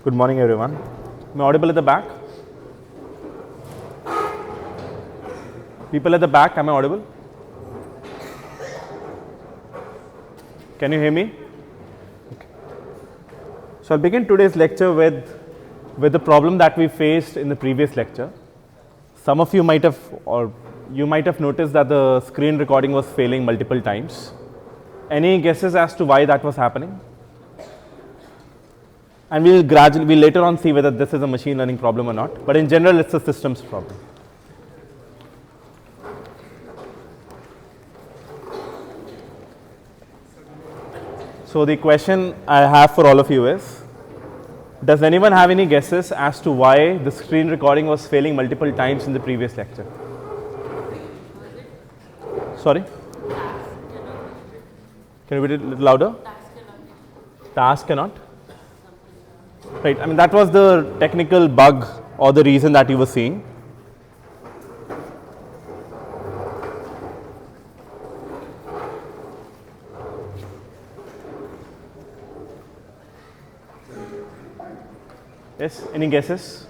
Good morning, everyone. Am I audible at the back? People at the back, am I audible? Can you hear me? Okay. So I'll begin today's lecture with the problem that we faced in the previous lecture. Some of you might have, or you might have noticed that the screen recording was failing multiple times. Any guesses as to why that was happening? And we'll later on see whether this is a machine learning problem or not. But in general, it's a systems problem. So the question I have for all of you is, does anyone have any guesses as to why the screen recording was failing multiple times in the previous lecture? Sorry? Can you repeat it a little louder? Task cannot. Right, I mean that was the technical bug or the reason that you were seeing. Yes, any guesses?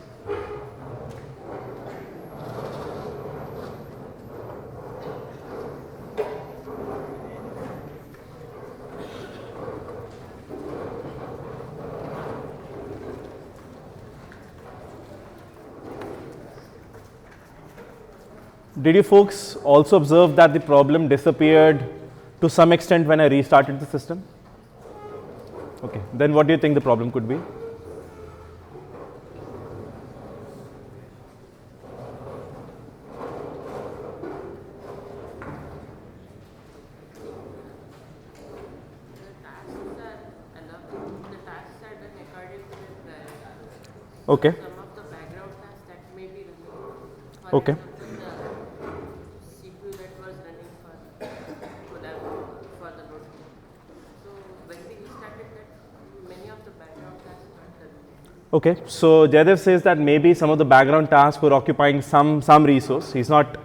Did you folks also observe that the problem disappeared to some extent when I restarted the system? Okay, then what do you think the problem could be? Okay. Some of the background tasks that may be running. Okay. The CPU that was running for the load. So when we restarted that, many of the background tasks were done. Okay, so Jaydev says that maybe some of the background tasks were occupying some resource. He's not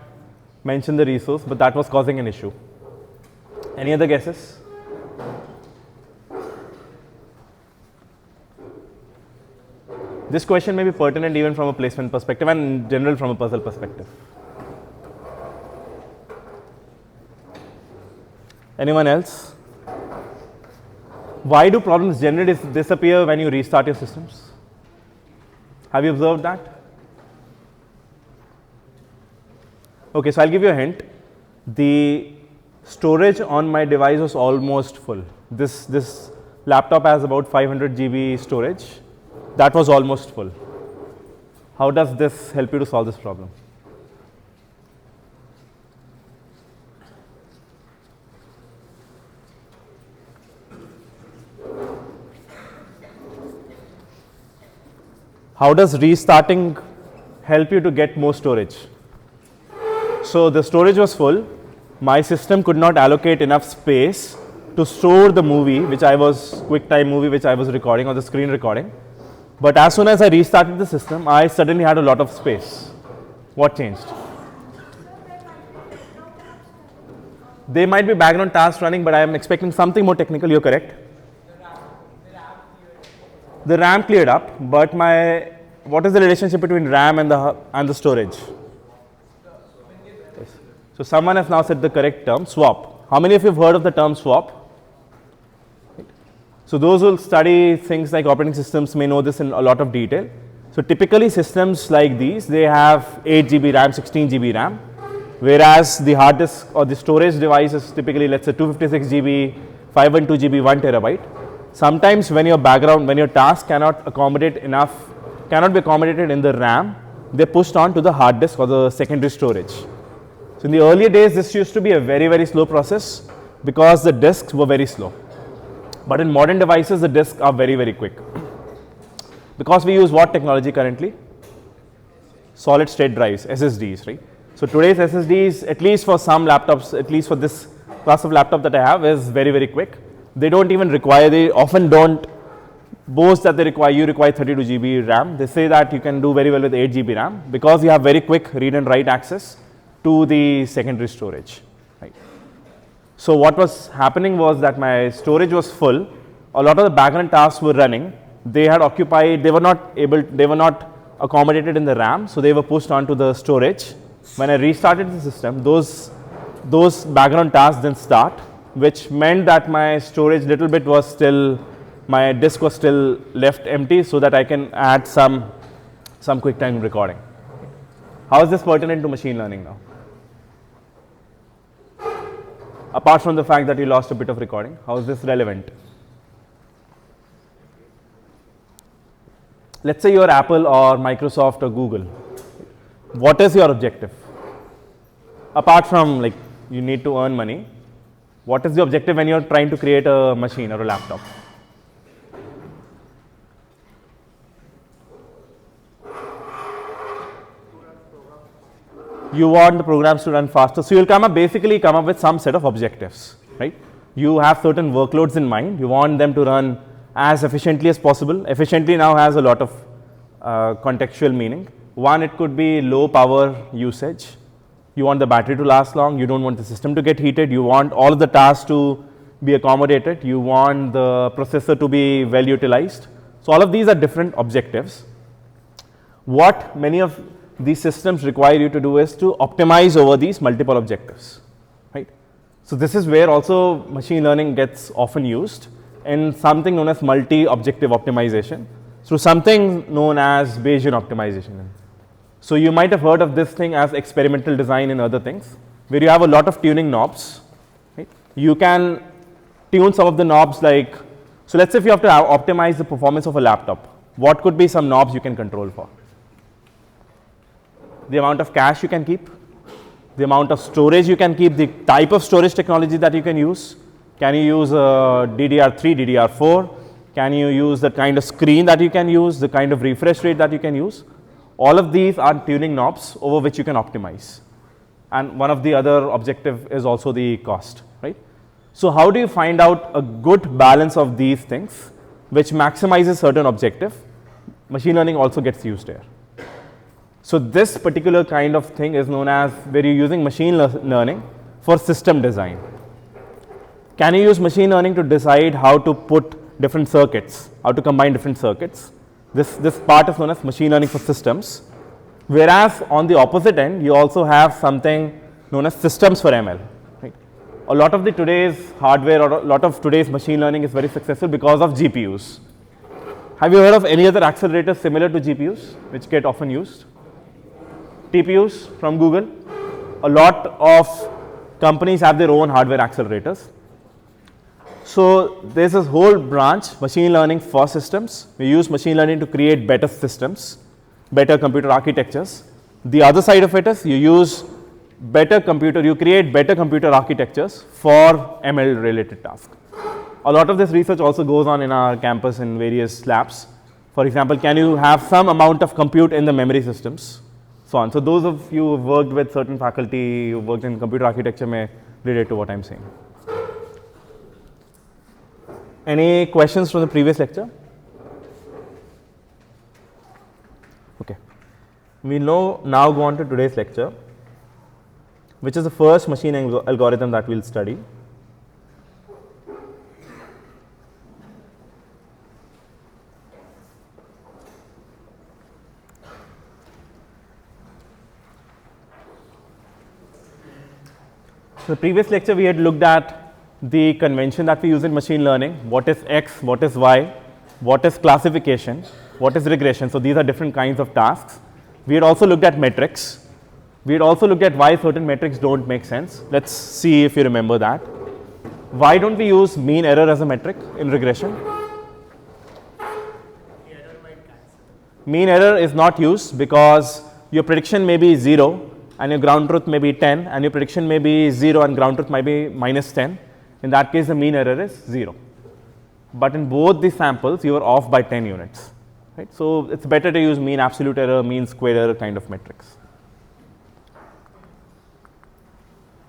mentioned the resource, but that was causing an issue. Any other guesses? This question may be pertinent even from a placement perspective and in general from a puzzle perspective. Anyone else? Why do problems generally disappear when you restart your systems? Have you observed that? Okay, so I'll give you a hint. The storage on my device was almost full. This laptop has about 500 GB storage. That was almost full. How does this help you to solve this problem? How does restarting help you to get more storage? So the storage was full. My system could not allocate enough space to store the movie, QuickTime movie, which I was recording, or the screen recording. But as soon as I restarted the system, I suddenly had a lot of space. What changed? There might be background tasks running, but I am expecting something more technical. You're correct. The RAM cleared up, but what is the relationship between RAM and the storage? Yes. So someone has now said the correct term, swap. How many of you have heard of the term swap? So those who study things like operating systems may know this in a lot of detail. So typically systems like these, they have 8 GB RAM, 16 GB RAM, whereas the hard disk or the storage device is typically, let's say, 256 GB, 512 GB, 1 terabyte. Sometimes when your task cannot be accommodated in the RAM, they're pushed on to the hard disk or the secondary storage. So in the earlier days, this used to be a very, very slow process because the disks were very slow. But in modern devices, the disks are very, very quick. Because we use what technology currently? Solid state drives, SSDs, right? So today's SSDs, at least for some laptops, at least for this class of laptop that I have, is very, very quick. They often don't boast that you require 32 GB RAM. They say that you can do very well with 8 GB RAM because you have very quick read and write access to the secondary storage, right? So what was happening was that my storage was full, a lot of the background tasks were running, they were not accommodated in the RAM, so they were pushed onto the storage. When I restarted the system, those background tasks didn't start, which meant that my storage little bit was still, my disk was still left empty, so that I can add some QuickTime recording. How is this pertinent to machine learning now? Apart from the fact that you lost a bit of recording, how is this relevant? Let's say you're Apple or Microsoft or Google. What is your objective? Apart from like you need to earn money, what is the objective when you're trying to create a machine or a laptop? You want the programs to run faster. So you'll basically come up with some set of objectives, right? You have certain workloads in mind. You want them to run as efficiently as possible. Efficiently now has a lot of contextual meaning. One, it could be low power usage. You want the battery to last long. You don't want the system to get heated. You want all of the tasks to be accommodated. You want the processor to be well utilized. So all of these are different objectives. What many of these systems require you to do is to optimize over these multiple objectives, right? So this is where also machine learning gets often used in something known as multi-objective optimization through something known as Bayesian optimization. So you might have heard of this thing as experimental design and other things, where you have a lot of tuning knobs, right? You can tune some of the knobs like, so let's say if you have to optimize the performance of a laptop, what could be some knobs you can control for? The amount of cache you can keep, the amount of storage you can keep, the type of storage technology that you can use. Can you use DDR3, DDR4? Can you use the kind of screen that you can use, the kind of refresh rate that you can use? All of these are tuning knobs over which you can optimize. And one of the other objective is also the cost, right? So how do you find out a good balance of these things which maximizes certain objective? Machine learning also gets used here. So this particular kind of thing is known as where you're using machine learning for system design. Can you use machine learning to decide how to put different circuits, how to combine different circuits? This part is known as machine learning for systems. Whereas on the opposite end, you also have something known as systems for ML. Right? A lot of today's hardware or a lot of today's machine learning is very successful because of GPUs. Have you heard of any other accelerators similar to GPUs which get often used? TPUs from Google. A lot of companies have their own hardware accelerators. So there's this whole branch, machine learning for systems. We use machine learning to create better systems, better computer architectures. The other side of it is you create better computer architectures for ML related tasks. A lot of this research also goes on in our campus in various labs. For example, can you have some amount of compute in the memory systems? So on. So those of you who have worked with certain faculty who worked in computer architecture may relate to what I'm saying. Any questions from the previous lecture? Okay. We now go on to today's lecture, which is the first machine algorithm that we'll study. So the previous lecture we had looked at the convention that we use in machine learning, what is X, what is Y, what is classification, what is regression. So these are different kinds of tasks. We had also looked at metrics. We had also looked at why certain metrics don't make sense. Let's see if you remember that. Why don't we use mean error as a metric in regression? Mean error is not used because your prediction may be 0 and your ground truth may be 10, and your prediction may be 0 and ground truth might be minus 10. In that case, the mean error is 0. But in both the samples, you are off by 10 units. Right? So it's better to use mean absolute error, mean squared error kind of metrics.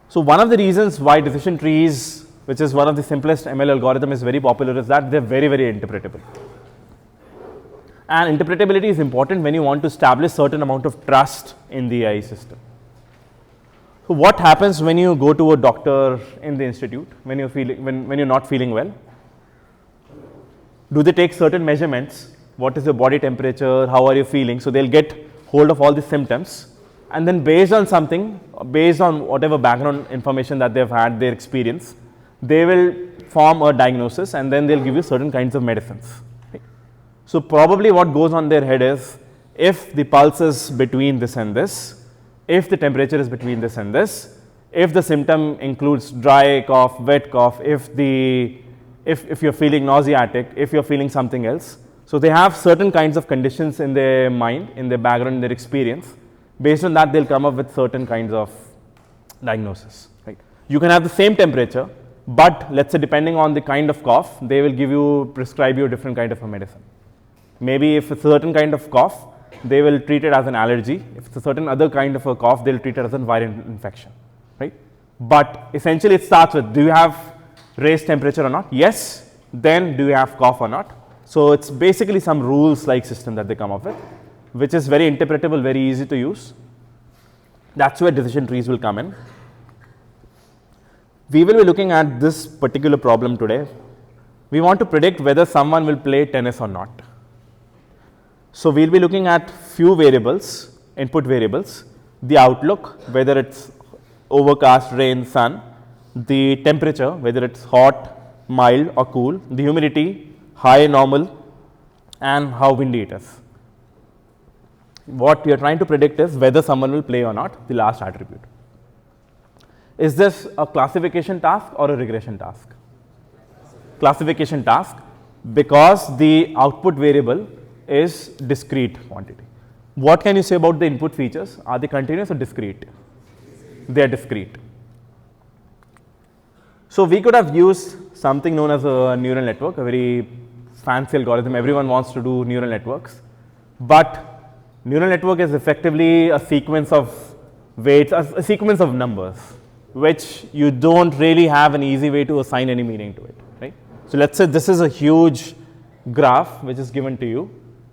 So one of the reasons why decision trees, which is one of the simplest ML algorithm, is very popular is that they're very, very interpretable. And interpretability is important when you want to establish certain amount of trust in the AI system. So what happens when you go to a doctor in the institute when you're not feeling well? Do they take certain measurements? What is your body temperature? How are you feeling? So they'll get hold of all these symptoms, and then based on something, based on whatever background information that they've had, their experience, they will form a diagnosis, and then they'll give you certain kinds of medicines. Right? So probably what goes on their head is, if the pulse is between this and this, if the temperature is between this and this, if the symptom includes dry cough, wet cough, if you're feeling nauseatic, if you're feeling something else. So they have certain kinds of conditions in their mind, in their background, in their experience. Based on that, they'll come up with certain kinds of diagnosis. Right? You can have the same temperature, but let's say depending on the kind of cough, they will prescribe you a different kind of a medicine. Maybe if it's a certain kind of cough, they will treat it as an allergy. If it's a certain other kind of a cough, they'll treat it as a viral infection. Right? But essentially it starts with, do you have raised temperature or not? Yes. Then do you have cough or not? So it's basically some rules like system that they come up with, which is very interpretable, very easy to use. That's where decision trees will come in. We will be looking at this particular problem today. We want to predict whether someone will play tennis or not. So we'll be looking at few variables, input variables, the outlook, whether it's overcast, rain, sun, the temperature, whether it's hot, mild or cool, the humidity, high, normal, and how windy it is. What we are trying to predict is whether someone will play or not, the last attribute. Is this a classification task or a regression task? Classification task, because the output variable is discrete quantity. What can you say about the input features? Are they continuous or discrete? They are discrete. So we could have used something known as a neural network, a very fancy algorithm. Everyone wants to do neural networks, but neural network is effectively a sequence of weights, a sequence of numbers, which you don't really have an easy way to assign any meaning to it. Right? So let's say this is a huge graph which is given to you,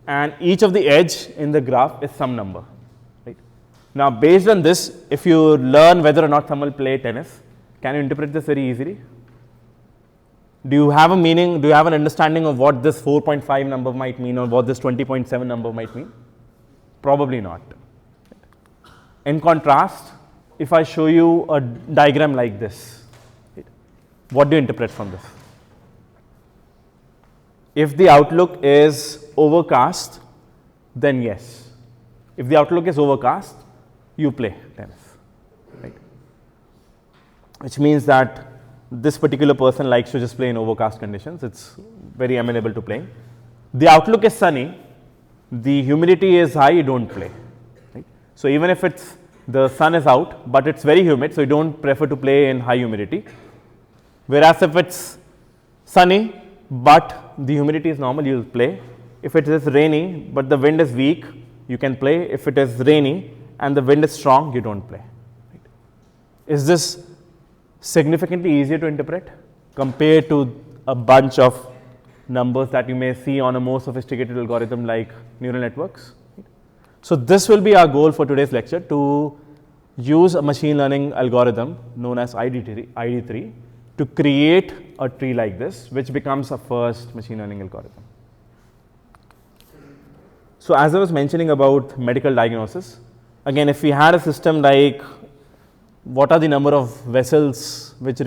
and each of the edge in the graph is some number. Right? Now based on this, if you learn whether or not someone will play tennis, can you interpret this very easily? Do you have a meaning? Do you have an understanding of what this 4.5 number might mean, or what this 20.7 number might mean? Probably not. In contrast, if I show you a diagram like this, what do you interpret from this? If the outlook is overcast, then yes. If the outlook is overcast, you play tennis. Right? Which means that this particular person likes to just play in overcast conditions. It's very amenable to playing. The outlook is sunny, the humidity is high, you don't play. Right? So even if it's the sun is out, but it's very humid, so you don't prefer to play in high humidity. Whereas if it's sunny, but the humidity is normal, you'll play. If it is rainy, but the wind is weak, you can play. If it is rainy and the wind is strong, you don't play. Right? Is this significantly easier to interpret compared to a bunch of numbers that you may see on a more sophisticated algorithm like neural networks? So this will be our goal for today's lecture, to use a machine learning algorithm known as ID3 to create a tree like this, which becomes a first machine learning algorithm. So as I was mentioning about medical diagnosis, again, if we had a system like, what are the number of vessels which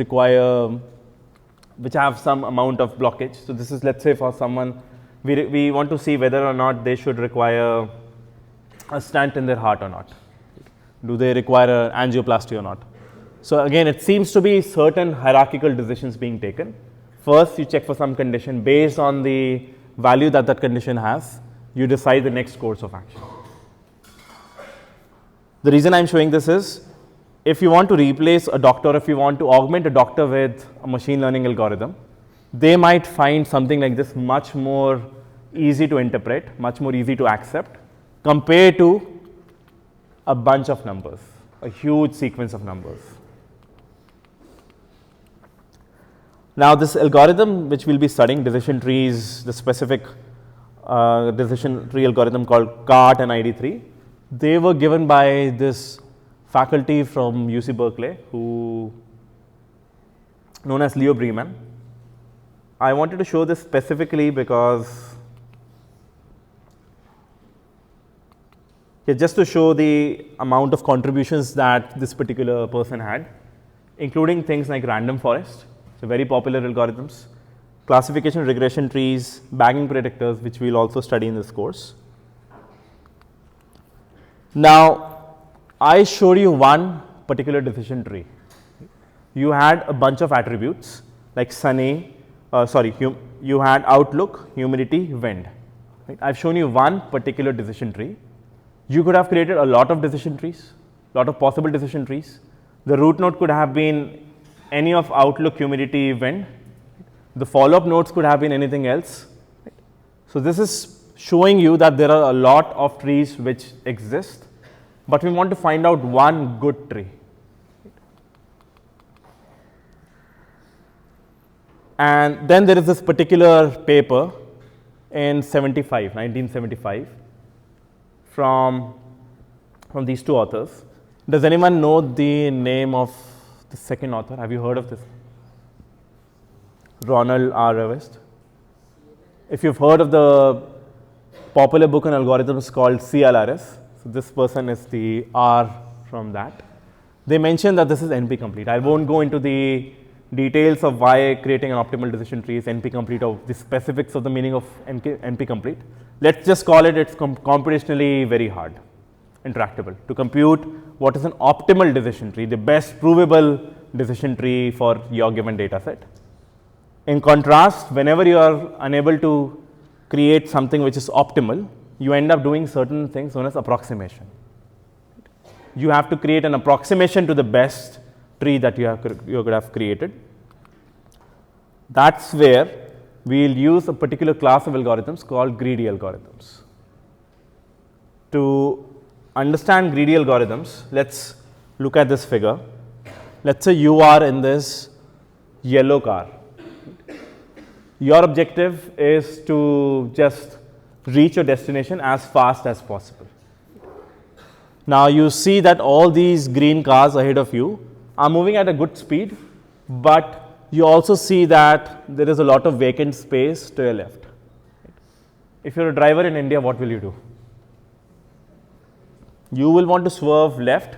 have some amount of blockage? So this is, let's say, for someone, we want to see whether or not they should require a stent in their heart or not. Do they require an angioplasty or not? So again, it seems to be certain hierarchical decisions being taken. First, you check for some condition. Based on the value that that condition has, you decide the next course of action. The reason I'm showing this is, if you want to replace a doctor, if you want to augment a doctor with a machine learning algorithm, they might find something like this much more easy to interpret, much more easy to accept, compared to a bunch of numbers, a huge sequence of numbers. Now this algorithm which we'll be studying, decision trees, the specific decision tree algorithm called CART and ID3, they were given by this faculty from UC Berkeley, who known as Leo Breeman. I wanted to show this specifically because just to show the amount of contributions that this particular person had, including things like random forest, so very popular algorithms, classification regression trees, bagging predictors, which we'll also study in this course. Now, I showed you one particular decision tree. You had a bunch of attributes like sunny, you had outlook, humidity, wind. Right? I've shown you one particular decision tree. You could have created a lot of decision trees, lot of possible decision trees. The root node could have been any of outlook, humidity, wind. The follow-up nodes could have been anything else. Right? So this is showing you that there are a lot of trees which exist, but we want to find out one good tree. And then there is this particular paper in 1975, from these two authors. Does anyone know the name of the second author? Have you heard of this? Ronald R. Rivest. If you've heard of the popular book on algorithms called CLRS, so this person is the R from that. They mention that this is NP complete. I won't go into the details of why creating an optimal decision tree is NP complete or the specifics of the meaning of NP complete. Let's just call it it's computationally very hard, intractable to compute what is an optimal decision tree, the best provable decision tree for your given data set. In contrast, whenever you are unable to create something which is optimal, you end up doing certain things known as approximation. You have to create an approximation to the best tree that you could have created. That's where we will use a particular class of algorithms called greedy algorithms. To understand greedy algorithms, let's look at this figure. Let's say you are in this yellow car. Your objective is to just reach your destination as fast as possible. Now you see that all these green cars ahead of you are moving at a good speed, but you also see that there is a lot of vacant space to your left. If you're a driver in India, what will you do? You will want to swerve left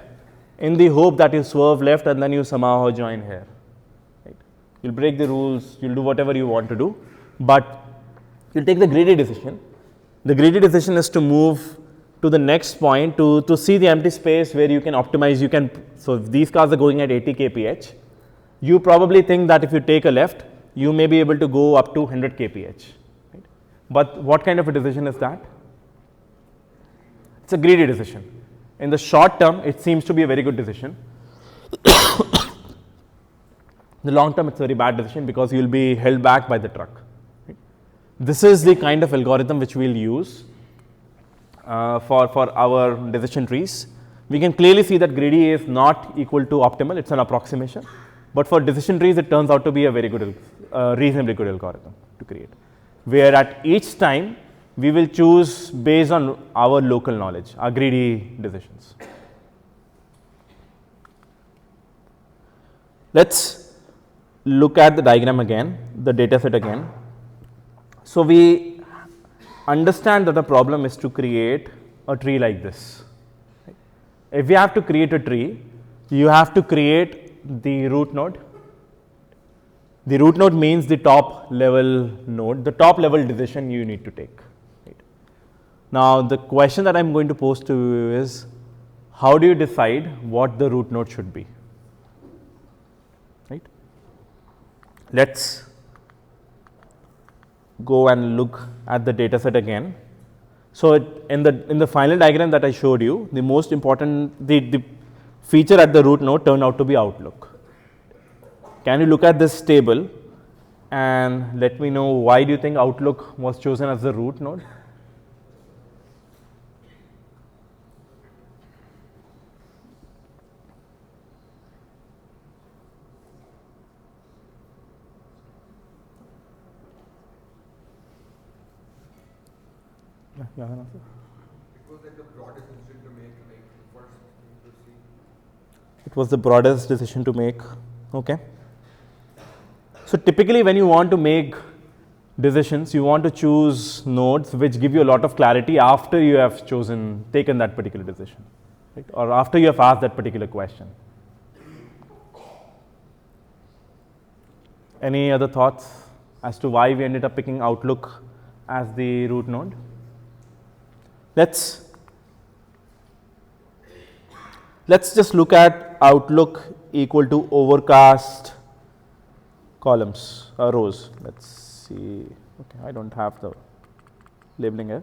in the hope that you swerve left and then you somehow join here. Right? You'll break the rules, you'll do whatever you want to do, but you'll take the greedy decision. The greedy decision is to move to the next point to see the empty space where you can optimize. So if these cars are going at 80 kph, you probably think that if you take a left, you may be able to go up to 100 kph. Right? But what kind of a decision is that? It's a greedy decision. In the short term, it seems to be a very good decision. In the long term, it's a very bad decision because you will be held back by the truck. Right? This is the kind of algorithm which we will use for our decision trees. We can clearly see that greedy is not equal to optimal, it's an approximation. But for decision trees, it turns out to be a very good, reasonably good algorithm to create, where at each time we will choose based on our local knowledge, our greedy decisions. Let's look at the diagram again, the data set again. So we understand that the problem is to create a tree like this. If we have to create a tree, you have to create the root node. The root node means the top level node, the top level decision you need to take. Right? Now, the question that I am going to pose to you is, how do you decide what the root node should be? Right? Let's go and look at the data set again. So in the final diagram that I showed you, the most important, the feature at the root node turned out to be outlook. Can you look at this table and let me know why do you think outlook was chosen as the root node? Yeah, It was like the broadest decision to make, like the first thing to see. it was the broadest decision to make. Okay. So typically when you want to make decisions, you want to choose nodes which give you a lot of clarity after you have taken that particular decision, right? Or after you have asked that particular question. Any other thoughts as to why we ended up picking Outlook as the root node? Let's just look at Outlook equal to overcast columns or rows. Let's see. Okay, I don't have the labeling here.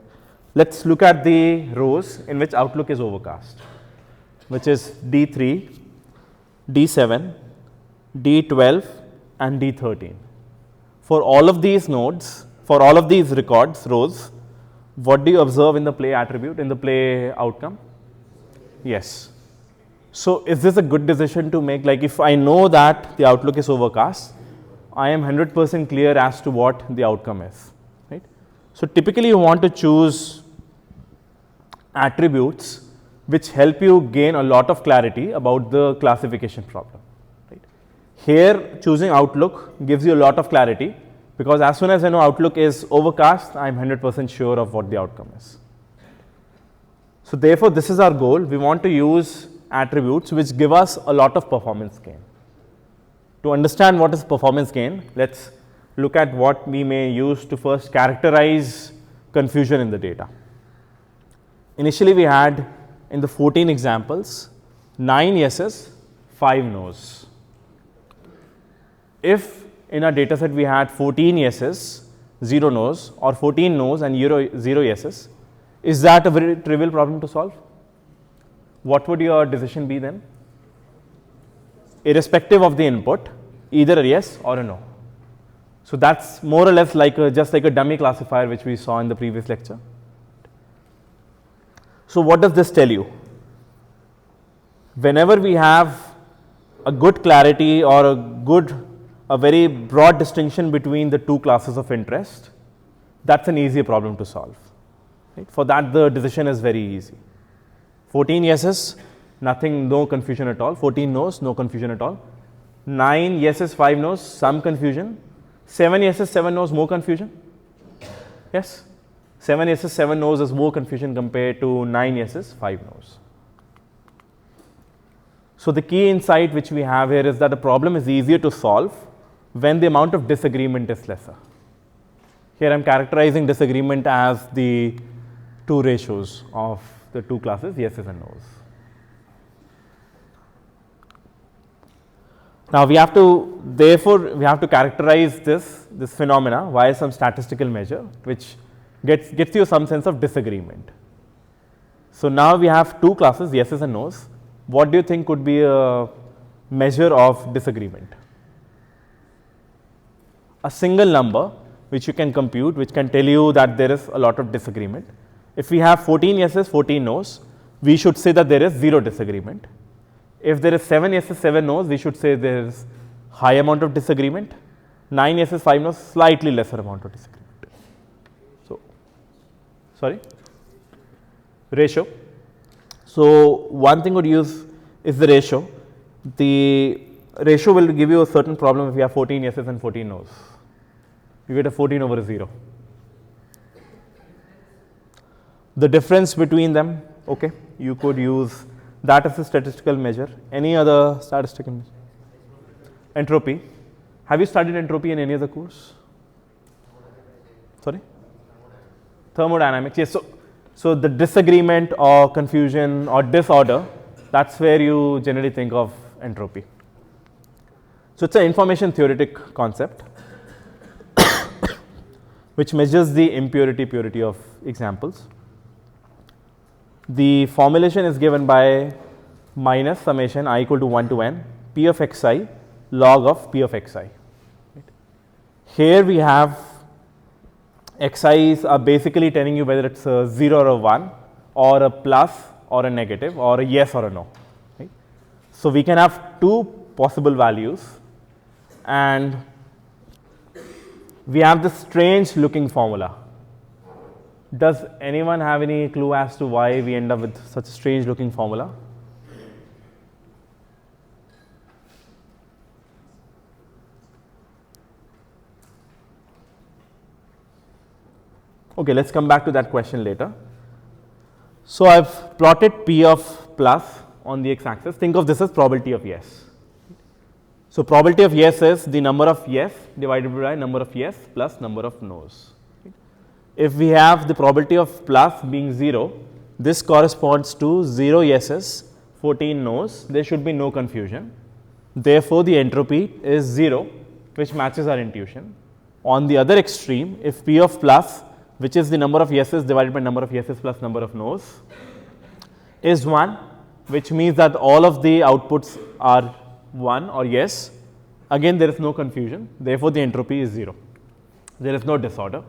Let's look at the rows in which Outlook is overcast, which is D3, D7, D12, and D13. For all of these nodes, for all of these records, rows, what do you observe in the play attribute, in the play outcome? Yes. So is this a good decision to make? Like if I know that the Outlook is overcast, I am 100% clear as to what the outcome is, right? So typically you want to choose attributes which help you gain a lot of clarity about the classification problem, right? Here choosing Outlook gives you a lot of clarity, because as soon as I know Outlook is overcast, I am 100% sure of what the outcome is. So therefore this is our goal. We want to use attributes which give us a lot of performance gain. To understand what is performance gain, let's look at what we may use to first characterize confusion in the data. Initially we had in the 14 examples 9 yeses, 5 nos. If in our data set we had 14 yeses, 0 nos, or 14 nos and 0 yeses, is that a very trivial problem to solve? What would your decision be then? Irrespective of the input, either a yes or a no. So that's more or less like just like a dummy classifier which we saw in the previous lecture. So what does this tell you? Whenever we have a good clarity or a very broad distinction between the two classes of interest, that's an easier problem to solve. Right? For that the decision is very easy. 14 yeses, nothing, no confusion at all. 14 nos, no confusion at all. 9 yeses, 5 nos, some confusion. 7 yeses, 7 nos, more confusion. Yes? 7 yeses, 7 nos is more confusion compared to 9 yeses, 5 nos. So the key insight which we have here is that the problem is easier to solve when the amount of disagreement is lesser. Here I am characterizing disagreement as the two ratios of the two classes, yeses and nos. Now we have to characterize this phenomena via some statistical measure which gets you some sense of disagreement. So now we have two classes, yeses and nos. What do you think could be a measure of disagreement? A single number which you can compute, which can tell you that there is a lot of disagreement. If we have 14 yeses, 14 nos, we should say that there is 0 disagreement. If there is 7 yeses, 7 nos, we should say there is high amount of disagreement. 9 yeses, 5 nos, slightly lesser amount of disagreement. So, sorry, ratio. So one thing would use is the ratio. The ratio will give you a certain problem if you have 14 yeses and 14 nos. You get a 14 over a 0. The difference between them, okay, you could use that as a statistical measure. Any other statistical measure? Entropy. Have you studied entropy in any other course? Sorry? Thermodynamics. Yes. So the disagreement or confusion or disorder, that's where you generally think of entropy. So it's an information theoretic concept which measures the purity of examples. The formulation is given by minus summation I equal to 1 to n p of xi log of p of xi. Right. Here we have xi's are basically telling you whether it's a 0 or a 1 or a plus or a negative or a yes or a no. Right. So we can have two possible values, and we have this strange looking formula. Does anyone have any clue as to why we end up with such a strange looking formula? Okay, let's come back to that question later. So I've plotted P of plus on the x-axis. Think of this as probability of yes. So probability of yes is the number of yes divided by number of yes plus number of no's. If we have the probability of plus being 0, this corresponds to 0 yeses, 14 no's. There should be no confusion. Therefore, the entropy is 0, which matches our intuition. On the other extreme, if P of plus, which is the number of yeses divided by number of yeses plus number of no's, is 1, which means that all of the outputs are 1 or yes, again there is no confusion. Therefore, the entropy is 0. There is no disorder.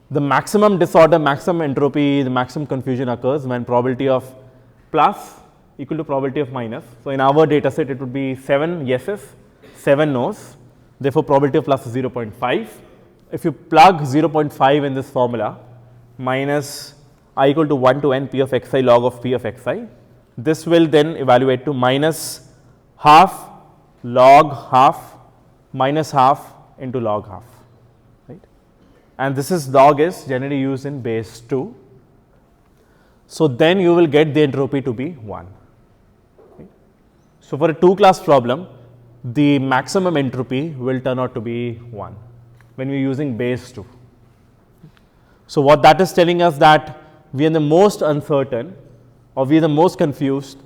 The maximum disorder, maximum entropy, the maximum confusion occurs when probability of plus equal to probability of minus. So, in our data set it would be 7 yeses, 7 no's. Therefore, probability of plus is 0.5. If you plug 0.5 in this formula, minus I equal to 1 to n p of xi log of p of xi, this will then evaluate to minus half log half minus half into log half, right. And this is log is generally used in base 2. So, then you will get the entropy to be 1. Right. So, for a 2 class problem, the maximum entropy will turn out to be 1 when we are using base 2. So, what that is telling us that we are the most uncertain or we are the most confused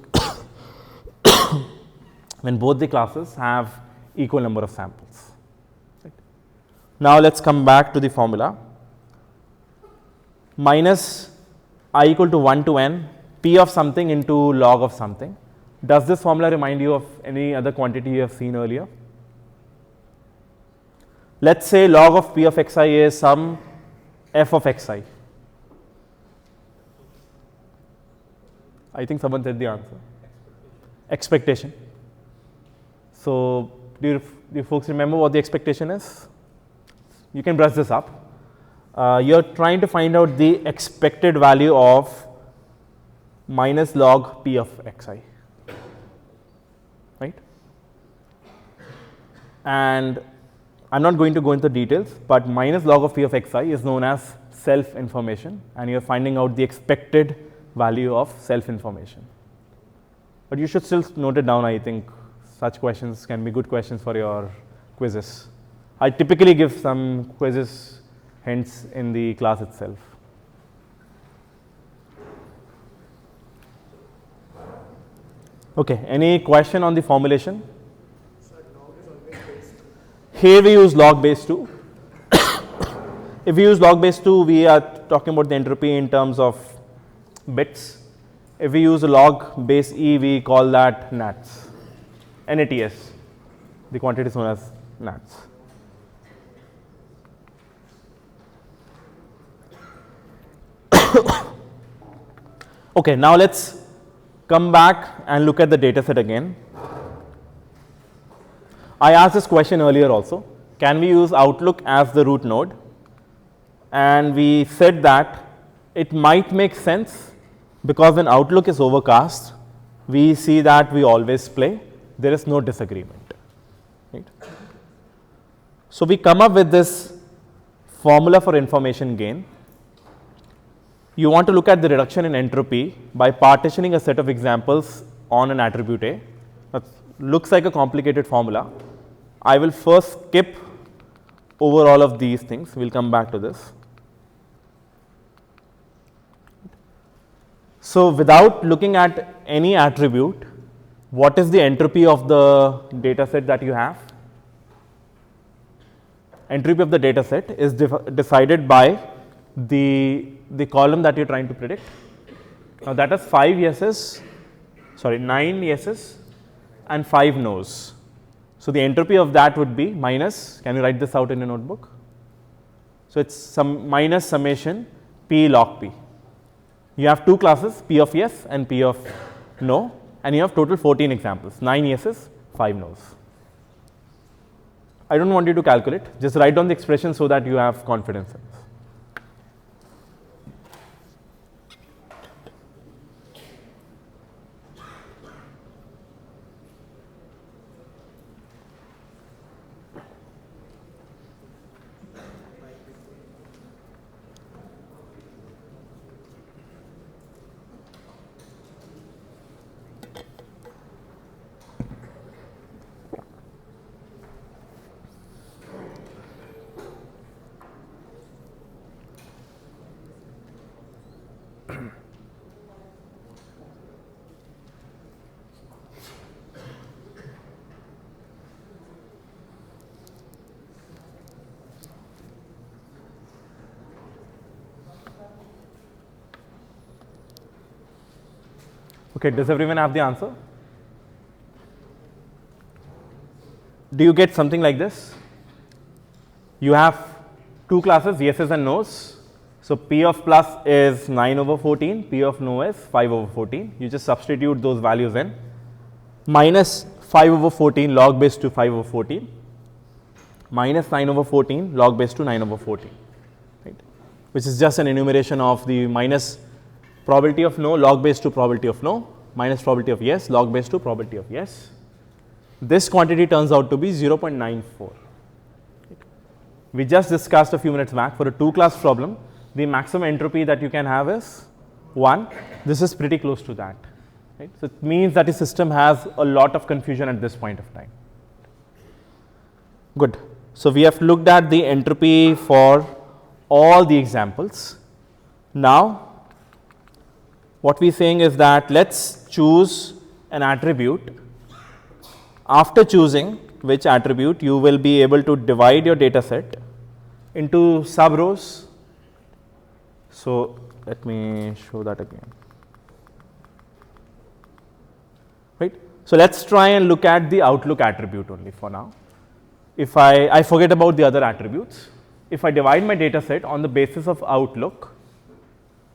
when both the classes have equal number of samples. Right. Now, let us come back to the formula. Minus I equal to 1 to n p of something into log of something. Does this formula remind you of any other quantity you have seen earlier? Let us say log of p of xi is some f of xi. I think someone said the answer. Expectation. So, do you folks remember what the expectation is? You can brush this up. You are trying to find out the expected value of minus log p of xi, right? And I am not going to go into details, but minus log of p of xi is known as self information, and you are finding out the expected value of self information. But you should still note it down. I think such questions can be good questions for your quizzes. I typically give some quizzes hints in the class itself. Okay, any question on the formulation? Here we use log base 2. If we use log base 2, we are talking about the entropy in terms of bits. If we use a log base e, we call that nats, NATS. The quantity is known as nats. Okay, now let us come back and look at the data set again. I asked this question earlier also. Can we use Outlook as the root node? And we said that it might make sense because when Outlook is overcast, we see that we always play. There is no disagreement. Right? So, we come up with this formula for information gain. You want to look at the reduction in entropy by partitioning a set of examples on an attribute A. That looks like a complicated formula. I will first skip over all of these things. We will come back to this. So, without looking at any attribute, what is the entropy of the data set that you have? Entropy of the data set is decided by the column that you are trying to predict. Now, that is 9 yeses and 5 no's. So, the entropy of that would be minus, can you write this out in a notebook? So, it is some minus summation p log p. You have 2 classes, p of yes and p of no, and you have total 14 examples, 9 yeses, 5 no's. I do not want you to calculate, just write down the expression so that you have confidence in this. Okay, does everyone have the answer? Do you get something like this? You have two classes, yeses and nos. So P of plus is 9 over 14, P of no is 5 over 14. You just substitute those values in. Minus 5 over 14 log base to 5 over 14. Minus 9 over 14 log base to 9 over 14. Right? Which is just an enumeration of the minus probability of no log base to probability of no, minus probability of yes log base to probability of yes. This quantity turns out to be 0.94. We just discussed a few minutes back, for a 2-class problem, the maximum entropy that you can have is 1. This is pretty close to that. Right? So it means that the system has a lot of confusion at this point of time. Good. So we have looked at the entropy for all the examples. Now, what we are saying is that let's choose an attribute. After choosing which attribute, you will be able to divide your data set into sub rows. So let me show that again. Right. So let's try and look at the outlook attribute only for now. If I forget about the other attributes. If I divide my data set on the basis of outlook,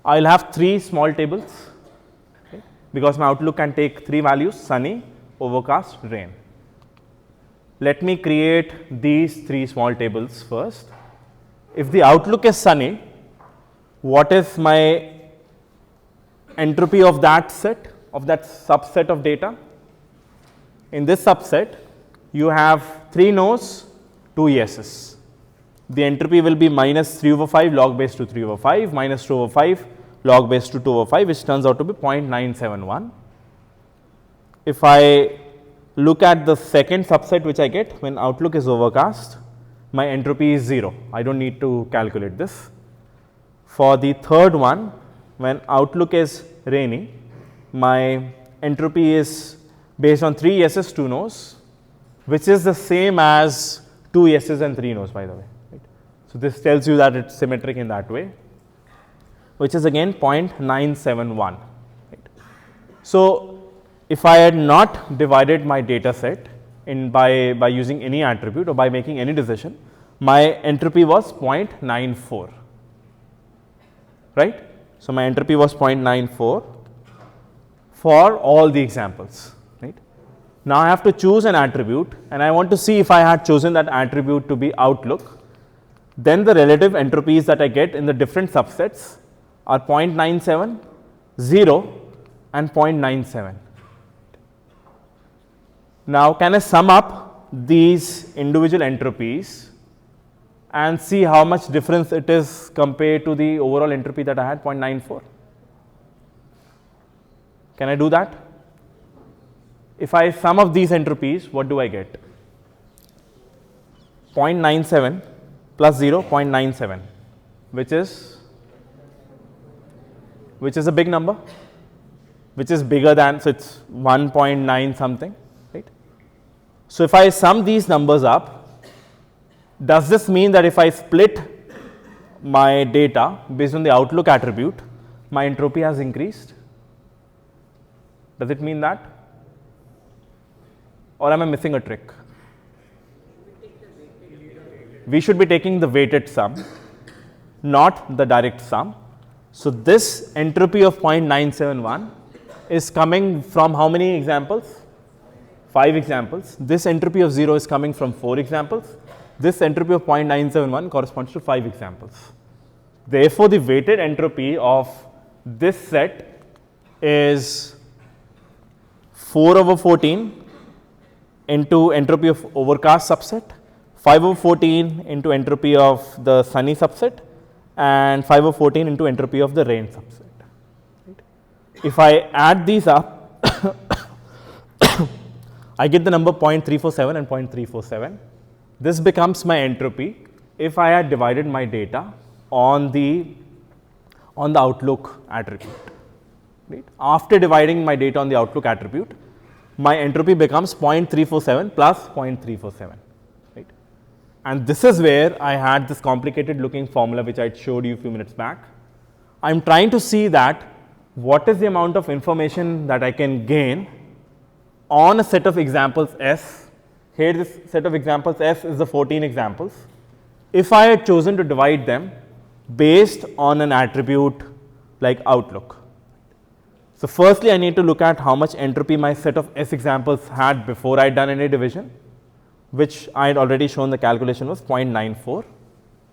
I'll have 3 small tables, okay, because my outlook can take 3 values: sunny, overcast, rain. Let me create these 3 small tables first. If the outlook is sunny, what is my entropy of that set, of that subset of data? In this subset, you have 3 no's, 2 yeses. The entropy will be minus 3 over 5 log base to 3 over 5, minus 2 over 5 log base to 2 over 5, which turns out to be 0.971. If I look at the second subset which I get when outlook is overcast, my entropy is 0. I don't need to calculate this. For the third one, when outlook is rainy, my entropy is based on 3 yeses, 2 no's, which is the same as 2 yeses and 3 no's, by the way. Right? So this tells you that it's symmetric in that way, which is again 0.971. Right? So if I had not divided my data set by using any attribute or by making any decision, my entropy was 0.94. Right? So my entropy was 0.94 for all the examples. Right? Now I have to choose an attribute, and I want to see if I had chosen that attribute to be outlook, then the relative entropies that I get in the different subsets are 0.97, 0 and 0.97. Now can I sum up these individual entropies and see how much difference it is compared to the overall entropy that I had, 0.94? Can I do that? If I sum up these entropies, what do I get? 0.97 plus 0, 0.97, which is a big number, which is bigger than, so it's 1.9 something, right? So if I sum these numbers up, does this mean that if I split my data based on the outlook attribute, my entropy has increased? Does it mean that? Or am I missing a trick? We should be taking the weighted sum, not the direct sum. So this entropy of 0.971 is coming from how many examples? 5 examples. This entropy of 0 is coming from 4 examples. This entropy of 0.971 corresponds to 5 examples. Therefore, the weighted entropy of this set is 4 over 14 into entropy of overcast subset, 5 over 14 into entropy of the sunny subset, and 5 over 14 into entropy of the rain subset. Right? If I add these up, I get the number 0.347 and 0.347. This becomes my entropy if I had divided my data on the on the outlook attribute. Right? After dividing my data on the outlook attribute, my entropy becomes 0.347 plus 0.347. Right? And this is where I had this complicated looking formula which I showed you a few minutes back. I am trying to see that what is the amount of information that I can gain on a set of examples S. Here this set of examples S is the 14 examples. If I had chosen to divide them based on an attribute like outlook. So firstly, I need to look at how much entropy my set of S examples had before I had done any division, which I had already shown the calculation was 0.94,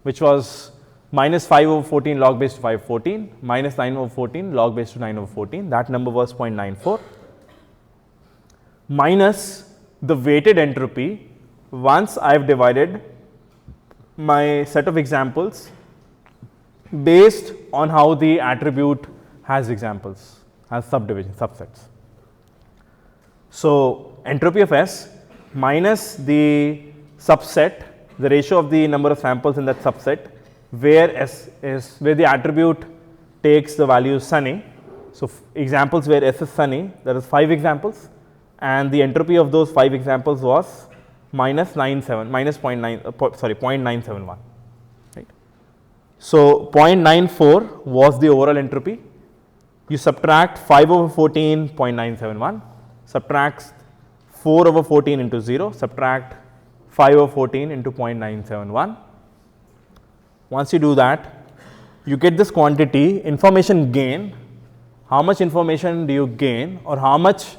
which was minus 5 over 14 log base to 5 14 minus 9 over 14 log base to 9 over 14. That number was 0.94 minus the weighted entropy once I have divided my set of examples based on how the attribute has examples, has subdivision, subsets. So, entropy of S minus the subset, the ratio of the number of samples in that subset where S is, where the attribute takes the value sunny. So, examples where S is sunny, that is 5 examples, and the entropy of those 5 examples was minus 0.971. Right. So, 0.94 was the overall entropy. You subtract 5 over 14, 0.971, subtract 4 over 14 into 0, subtract 5 over 14 into 0.971. Once you do that, you get this quantity information gain. How much information do you gain, or how much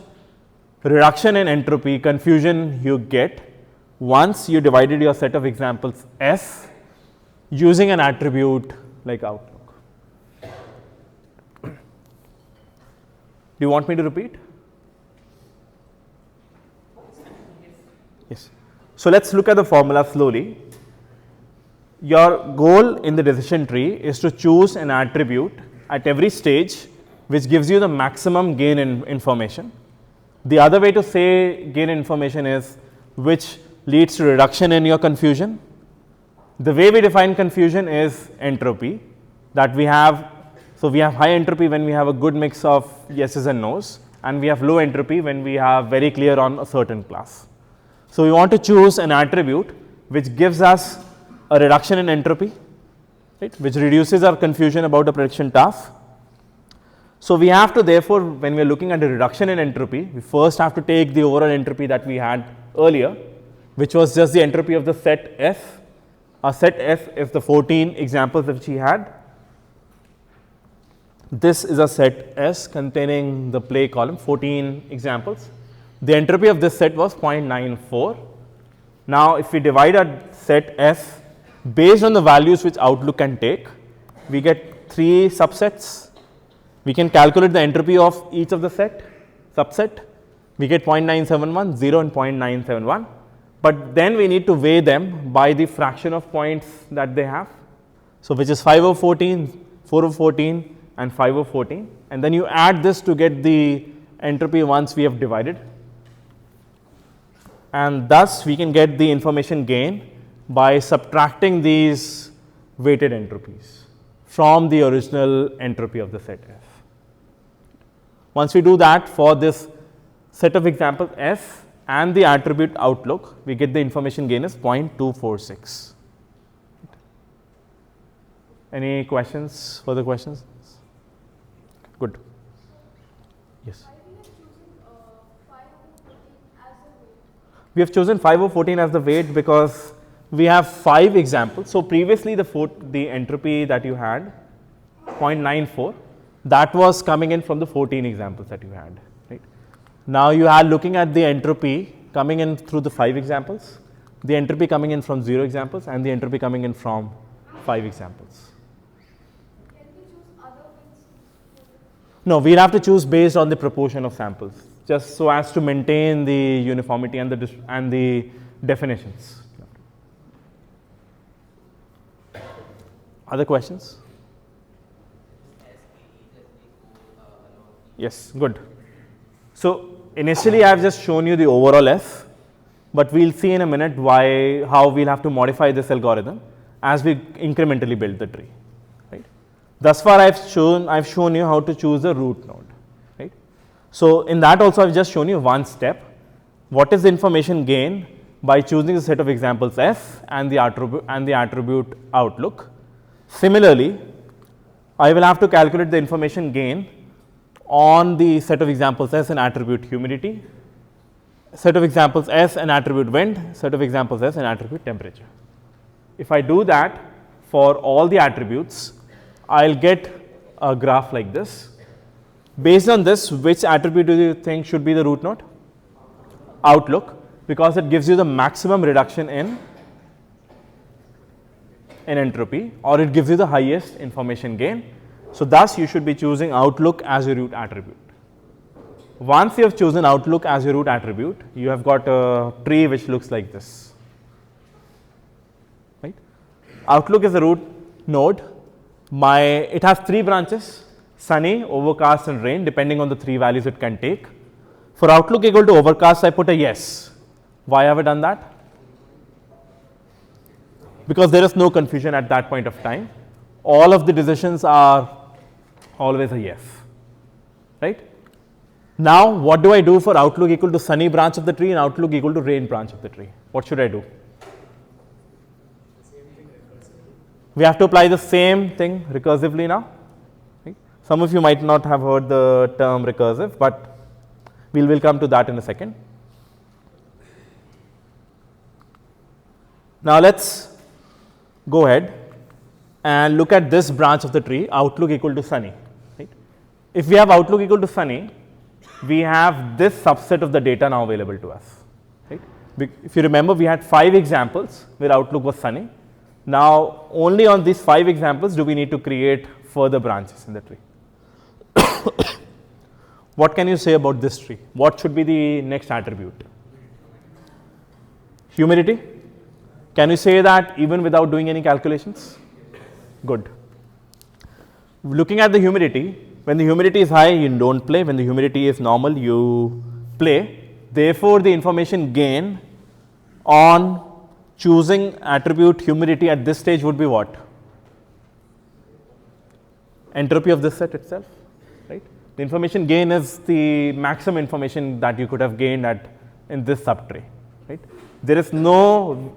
reduction in entropy, confusion you get once you divided your set of examples S using an attribute like outlook. Do you want me to repeat? Yes. So, let us look at the formula slowly. Your goal in the decision tree is to choose an attribute at every stage which gives you the maximum gain in information. The other way to say gain information is which leads to reduction in your confusion. The way we define confusion is entropy that we have. So, we have high entropy when we have a good mix of yeses and nos, and we have low entropy when we are very clear on a certain class. So, we want to choose an attribute which gives us a reduction in entropy, right, which reduces our confusion about a prediction task. So, we have to therefore, when we are looking at the reduction in entropy, we first have to take the overall entropy that we had earlier, which was just the entropy of the set S. Our set S is the 14 examples that we had. This is a set S containing the play column, 14 examples. The entropy of this set was 0.94. Now, if we divide our set S based on the values which outlook can take, we get 3 subsets. We can calculate the entropy of each of the subset. We get 0.971, 0 and 0.971, but then we need to weigh them by the fraction of points that they have. So, which is 5 over 14, 4 over 14 and 5 over 14, and then you add this to get the entropy once we have divided, and thus we can get the information gain by subtracting these weighted entropies from the original entropy of the set F. Once we do that for this set of examples S and the attribute outlook, we get the information gain is 0.246. Any questions, further questions? Good. Yes. We have chosen 5 over 14 as the weight because we have 5 examples. So, previously the entropy that you had 0.94, that was coming in from the 14 examples that you had. Right? Now, you are looking at the entropy coming in through the 5 examples, the entropy coming in from 0 examples, and the entropy coming in from 5 examples. Can we choose other weights? No, we will have to choose based on the proportion of samples, just so as to maintain the uniformity and the definitions. Other questions? Yes, good. So, initially I have just shown you the overall S, but we will see in a minute how we will have to modify this algorithm as we incrementally build the tree. Right? Thus far I've shown you how to choose a root node, right? So in that also I've just shown you one step. What is the information gain by choosing the set of examples S and the attribute outlook. Similarly, I will have to calculate the information gain on the set of examples S and attribute humidity, set of examples S and attribute wind, set of examples S and attribute temperature. If I do that for all the attributes, I'll get a graph like this. Based on this, which attribute do you think should be the root node? Outlook, because it gives you the maximum reduction in entropy, or it gives you the highest information gain. So thus you should be choosing outlook as your root attribute. Once you have chosen outlook as your root attribute, you have got a tree which looks like this. Right? Outlook is a root node. It has 3 branches: sunny, overcast and rain, depending on the 3 values it can take. For outlook equal to overcast, I put a yes. Why have I done that? Because there is no confusion at that point of time. All of the decisions are always a yes, right? Now, what do I do for outlook equal to sunny branch of the tree and outlook equal to rain branch of the tree? What should I do? We have to apply the same thing recursively now. Right? Some of you might not have heard the term recursive, but we will come to that in a second. Now, let's go ahead and look at this branch of the tree, outlook equal to sunny. Right? If we have outlook equal to sunny, we have this subset of the data now available to us. Right? If you remember, we had 5 examples where outlook was sunny. Now, only on these 5 examples do we need to create further branches in the tree. What can you say about this tree? What should be the next attribute? Humidity. Can you say that even without doing any calculations? Good. Looking at the humidity, when the humidity is high, you don't play. When the humidity is normal, you play. Therefore, the information gain on choosing attribute humidity at this stage would be what? Entropy of this set itself, right? The information gain is the maximum information that you could have gained in this subtree, right? There is no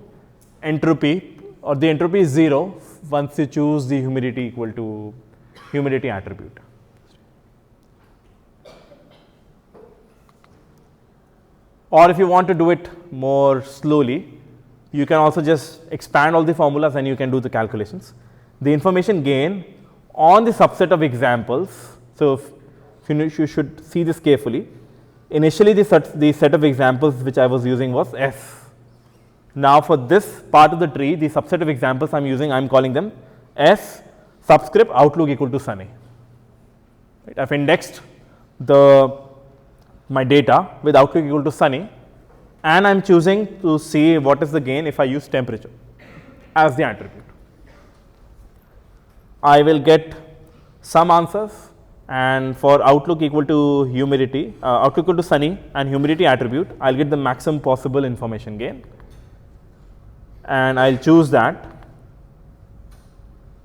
entropy, or the entropy is 0 once you choose the humidity equal to humidity attribute. Or if you want to do it more slowly, you can also just expand all the formulas and you can do the calculations. The information gain on the subset of examples, so you should see this carefully. Initially, the set of examples which I was using was S. Now, for this part of the tree, the subset of examples I am using, I am calling them S subscript outlook equal to sunny. Right? I have indexed my data with outlook equal to sunny, and I am choosing to see what is the gain if I use temperature as the attribute. I will get some answers, and for outlook equal to humidity, outlook equal to sunny and humidity attribute, I will get the maximum possible information gain, and I will choose that.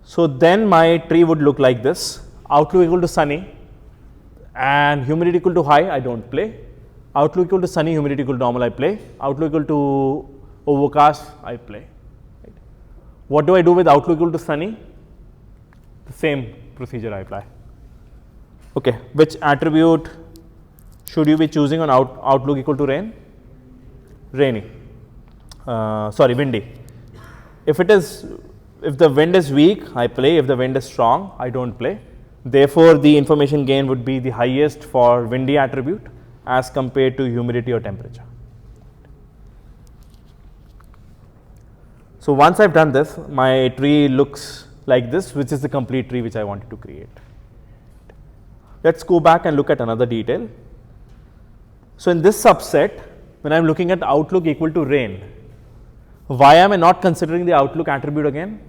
So then my tree would look like this: outlook equal to sunny and humidity equal to high, I don't play. Outlook equal to sunny, humidity equal to normal, I play. Outlook equal to overcast, I play. Right. What do I do with outlook equal to sunny? The same procedure I apply. Okay, which attribute should you be choosing on outlook equal to rain? Rainy. Windy. If the wind is weak, I play. If the wind is strong, I don't play. Therefore, the information gain would be the highest for windy attribute as compared to humidity or temperature. So once I've done this, my tree looks like this, which is the complete tree which I wanted to create. Let's go back and look at another detail. So in this subset, when I'm looking at outlook equal to rain, why am I not considering the outlook attribute again?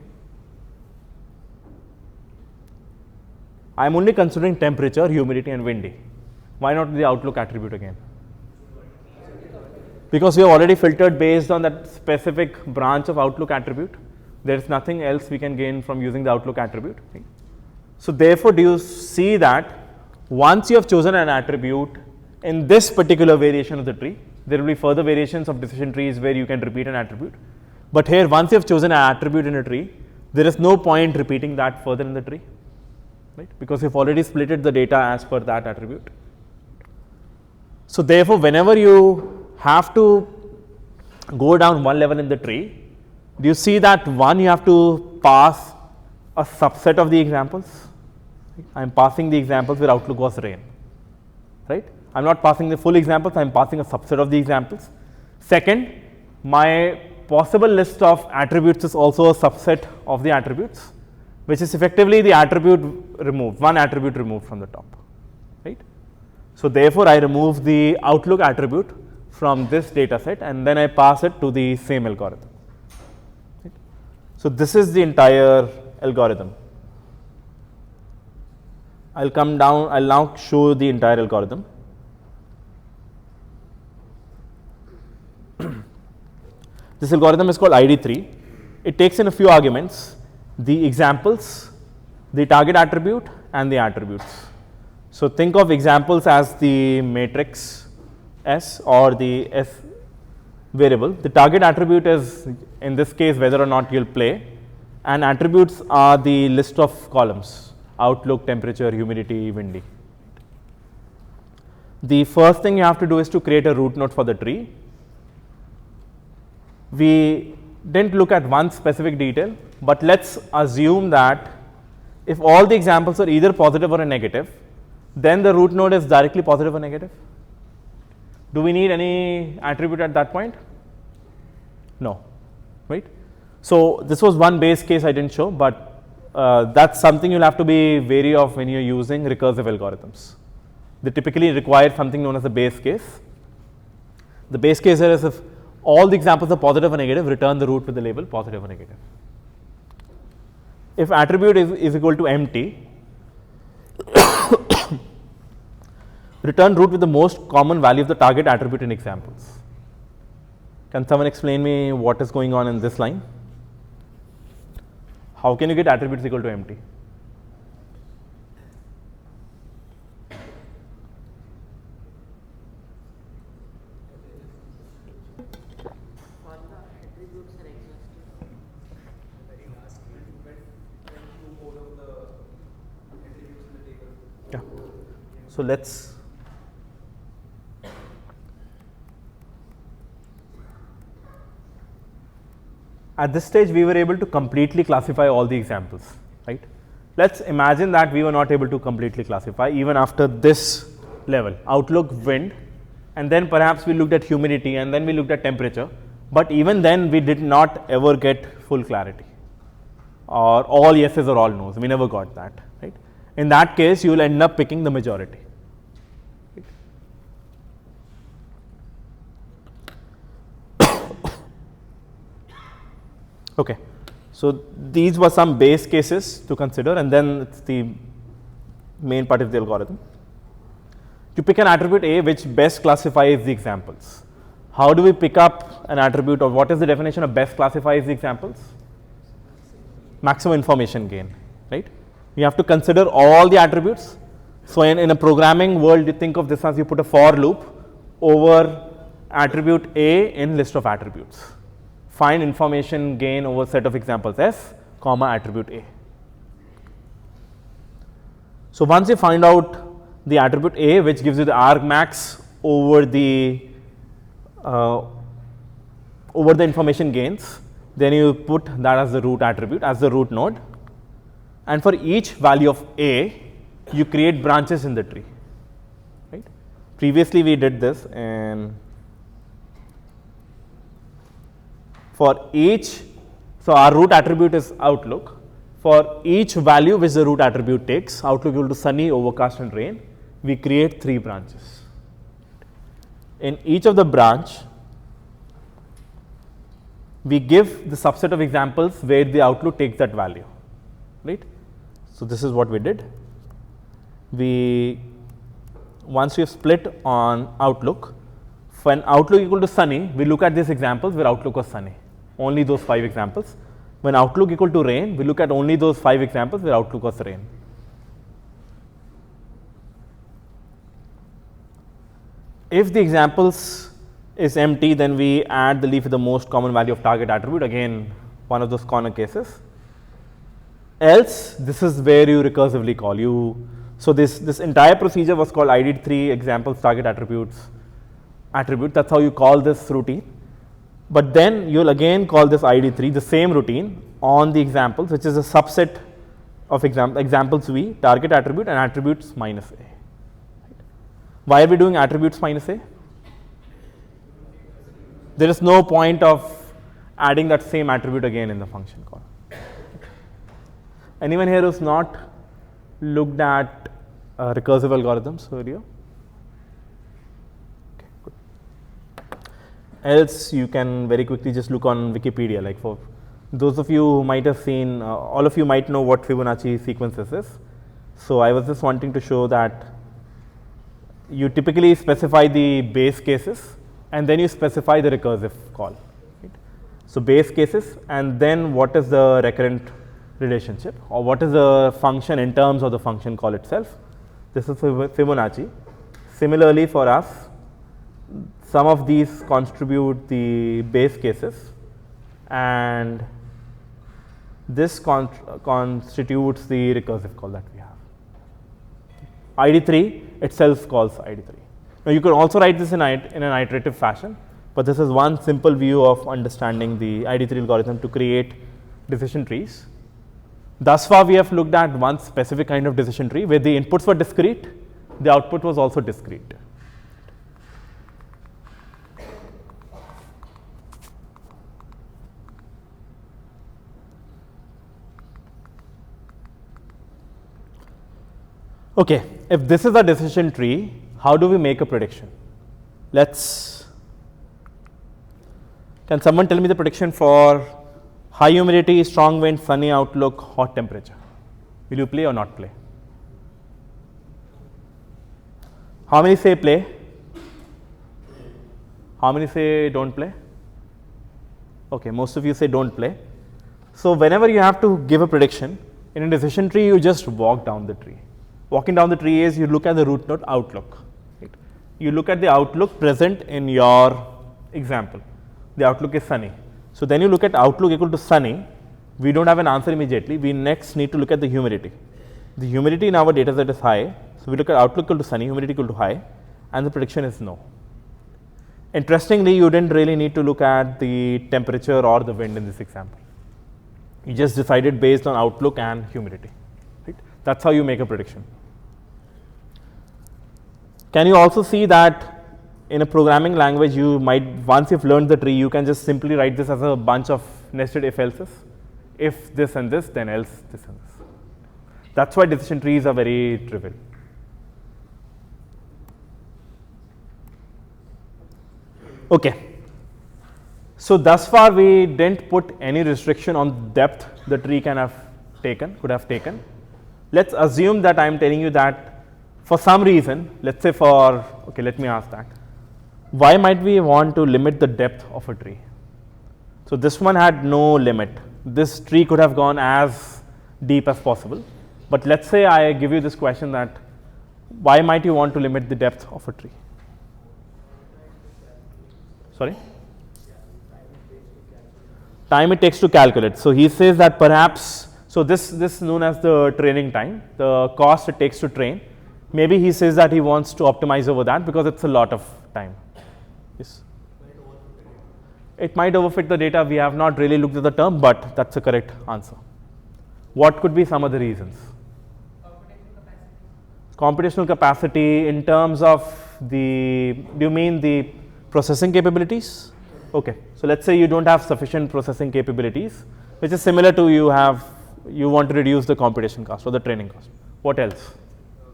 I am only considering temperature, humidity and windy. Why not the outlook attribute again? Because we have already filtered based on that specific branch of outlook attribute. There is nothing else we can gain from using the outlook attribute. Right? So therefore, do you see that once you have chosen an attribute in this particular variation of the tree, there will be further variations of decision trees where you can repeat an attribute. But here, once you have chosen an attribute in a tree, there is no point repeating that further in the tree, right? Because you've already splitted the data as per that attribute. So therefore, whenever you have to go down one level in the tree, do you see that one you have to pass a subset of the examples? I am passing the examples where outlook was rain, right? I am not passing the full examples, I am passing a subset of the examples. Second, my possible list of attributes is also a subset of the attributes, which is effectively the attribute removed, one attribute removed from the top, right? So therefore, I remove the outlook attribute from this data set and then I pass it to the same algorithm. Right? So this is the entire algorithm. I'll come down, I'll now show the entire algorithm. This algorithm is called ID3. It takes in a few arguments, the examples, the target attribute and the attributes. So think of examples as the matrix S or the S variable. The target attribute is, in this case, whether or not you'll play, and attributes are the list of columns: outlook, temperature, humidity, windy. The first thing you have to do is to create a root node for the tree. We didn't look at one specific detail, but let's assume that if all the examples are either positive or a negative, then the root node is directly positive or negative. Do we need any attribute at that point? No, right? So this was one base case I didn't show, but that's something you'll have to be wary of when you're using recursive algorithms. They typically require something known as a base case. The base case here is if all the examples are positive or negative, return the root with the label positive or negative. If attribute is equal to empty, return root with the most common value of the target attribute in examples. Can someone explain me what is going on in this line? How can you get attributes equal to empty? All the attributes are exhaustive. Yeah. So let's at this stage we were able to completely classify all the examples, right? Let's imagine that we were not able to completely classify even after this level, outlook, wind, and then perhaps we looked at humidity and then we looked at temperature, but even then we did not ever get full clarity or all yeses or all no's. We never got that, right? In that case, you will end up picking the majority. Okay, so these were some base cases to consider, and then it's the main part of the algorithm. To pick an attribute A which best classifies the examples. How do we pick up an attribute, or what is the definition of best classifies the examples? Maximum information gain, right? You have to consider all the attributes. So in a programming world, you think of this as you put a for loop over attribute A in list of attributes. Find information gain over set of examples S, comma attribute A. So once you find out the attribute A, which gives you the argmax over the information gains, then you put that as the root attribute, as the root node, and for each value of A, you create branches in the tree, right? Previously we did this, and for each, so our root attribute is outlook. For each value which the root attribute takes, outlook equal to sunny, overcast and rain, we create 3 branches. In each of the branch, we give the subset of examples where the outlook takes that value, right? So this is what we did. Once we have split on outlook, when outlook equal to sunny, we look at these examples where outlook was sunny, only those 5 examples. When outlook equal to rain, we look at only those 5 examples where outlook was rain. If the examples is empty, then we add the leaf with the most common value of target attribute, again one of those corner cases. Else, this is where you recursively call you. So this entire procedure was called ID3 examples target attributes attribute. That's how you call this routine. But then you'll again call this ID3 the same routine on the examples, which is a subset of examples V, target attribute and attributes minus A. Why are we doing attributes minus A? There is no point of adding that same attribute again in the function call. Anyone here who's not looked at recursive algorithms earlier? Okay, good. Else you can very quickly just look on Wikipedia. Like for those of you who might have seen, all of you might know what Fibonacci sequences is. So I was just wanting to show that you typically specify the base cases and then you specify the recursive call. Right? So base cases and then what is the recurrent relationship or what is the function in terms of the function call itself. This is Fibonacci. Similarly for us, some of these contribute the base cases and this constitutes the recursive call that we have. ID3 itself calls ID3. Now you could also write this in an iterative fashion, but this is one simple view of understanding the ID3 algorithm to create decision trees. Thus far we have looked at one specific kind of decision tree where the inputs were discrete, the output was also discrete. Okay, if this is a decision tree, how do we make a prediction? Can someone tell me the prediction for high humidity, strong wind, sunny outlook, hot temperature? Will you play or not play? How many say play? How many say don't play? Okay, most of you say don't play. So whenever you have to give a prediction, in a decision tree, you just walk down the tree. Walking down the tree is you look at the root node outlook. Right? You look at the outlook present in your example. The outlook is sunny. So then you look at outlook equal to sunny. We don't have an answer immediately. We next need to look at the humidity. The humidity in our data set is high. So we look at outlook equal to sunny, humidity equal to high, and the prediction is no. Interestingly, you didn't really need to look at the temperature or the wind in this example. You just decided based on outlook and humidity. Right? That's how you make a prediction. Can you also see that in a programming language, you might, once you've learned the tree, you can just simply write this as a bunch of nested if-elses. If this and this, then else this and this. That's why decision trees are very trivial. Okay. So thus far, we didn't put any restriction on depth the tree could have taken. Let's assume that I'm telling you that for some reason, let's say let me ask that. Why might we want to limit the depth of a tree? So this one had no limit. This tree could have gone as deep as possible. But let's say I give you this question that why might you want to limit the depth of a tree? Sorry? Time it takes to calculate. So he says that perhaps, so this is known as the training time, the cost it takes to train. Maybe he says that he wants to optimize over that because it's a lot of time. Yes. It might overfit the data. We have not really looked at the term, but that's a correct answer. What could be some of the reasons? Computational capacity in terms of do you mean the processing capabilities? Okay, so let's say you don't have sufficient processing capabilities, which is similar to you want to reduce the computation cost or the training cost. What else?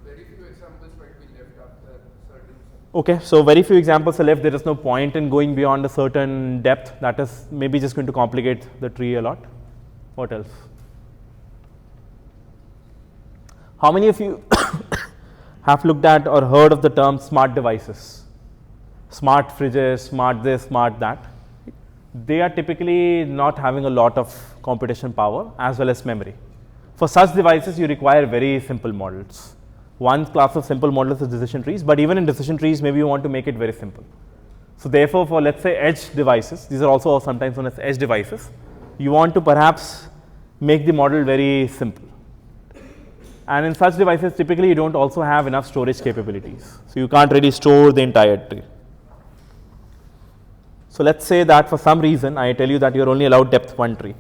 Very few examples might be left after certain. Okay, so very few examples are left. There is no point in going beyond a certain depth. That is maybe just going to complicate the tree a lot. What else? How many of you have looked at or heard of the term smart devices? Smart fridges, smart this, smart that. They are typically not having a lot of computation power as well as memory. For such devices, you require very simple models. One class of simple models is decision trees, but even in decision trees, maybe you want to make it very simple. So therefore, for let's say edge devices, these are also sometimes known as edge devices, you want to perhaps make the model very simple. And in such devices, typically you don't also have enough storage capabilities. So you can't really store the entire tree. So let's say that for some reason, I tell you that you're only allowed depth 1 tree.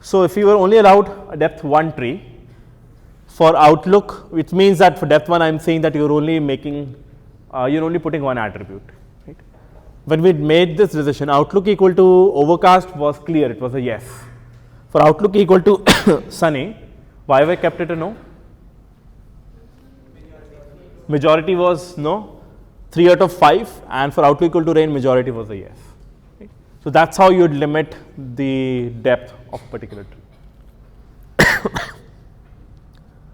So if you were only allowed a depth 1 tree, for outlook, which means that for depth 1, I'm saying that you're only making, you're only putting one attribute. Right? When we made this decision, outlook equal to overcast was clear, it was a yes. For outlook equal to sunny, why have I kept it a no? Majority was no, 3 out of 5, and for outlook equal to rain, majority was a yes. Right? So that's how you'd limit the depth of a particular tree.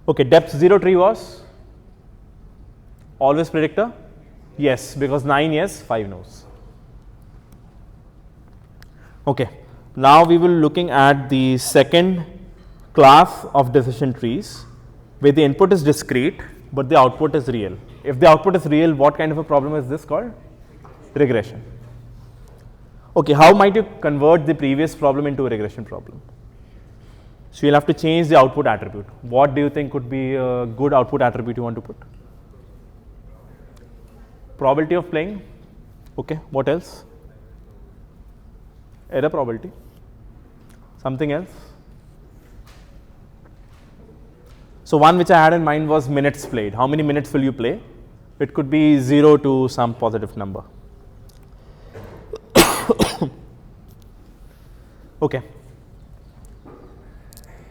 Okay, depth 0 tree was always predictor? Yes, because 9 yes, 5 no's. Okay, now we will looking at the second class of decision trees where the input is discrete but the output is real. If the output is real, what kind of a problem is this called? Regression. Okay, how might you convert the previous problem into a regression problem? So you'll have to change the output attribute. What do you think could be a good output attribute you want to put? Probability of playing. Okay, what else? Error probability. Something else? So one which I had in mind was minutes played. How many minutes will you play? It could be 0 to some positive number. Okay.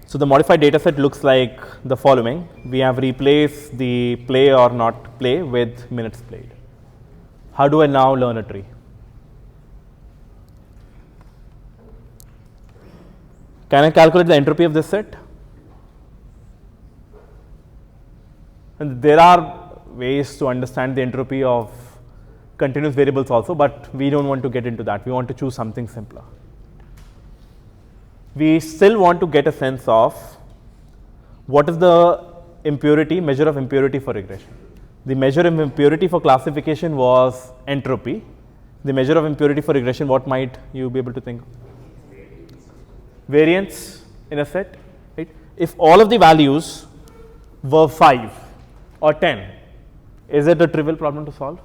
So the modified data set looks like the following. We have replaced the play or not play with minutes played. How do I now learn a tree? Can I calculate the entropy of this set? And there are ways to understand the entropy of continuous variables also, but we don't want to get into that. We want to choose something simpler. We still want to get a sense of what is the impurity, measure of impurity for regression. The measure of impurity for classification was entropy. The measure of impurity for regression, what might you be able to think? Variance in a set. Right? If all of the values were 5 or 10, is it a trivial problem to solve?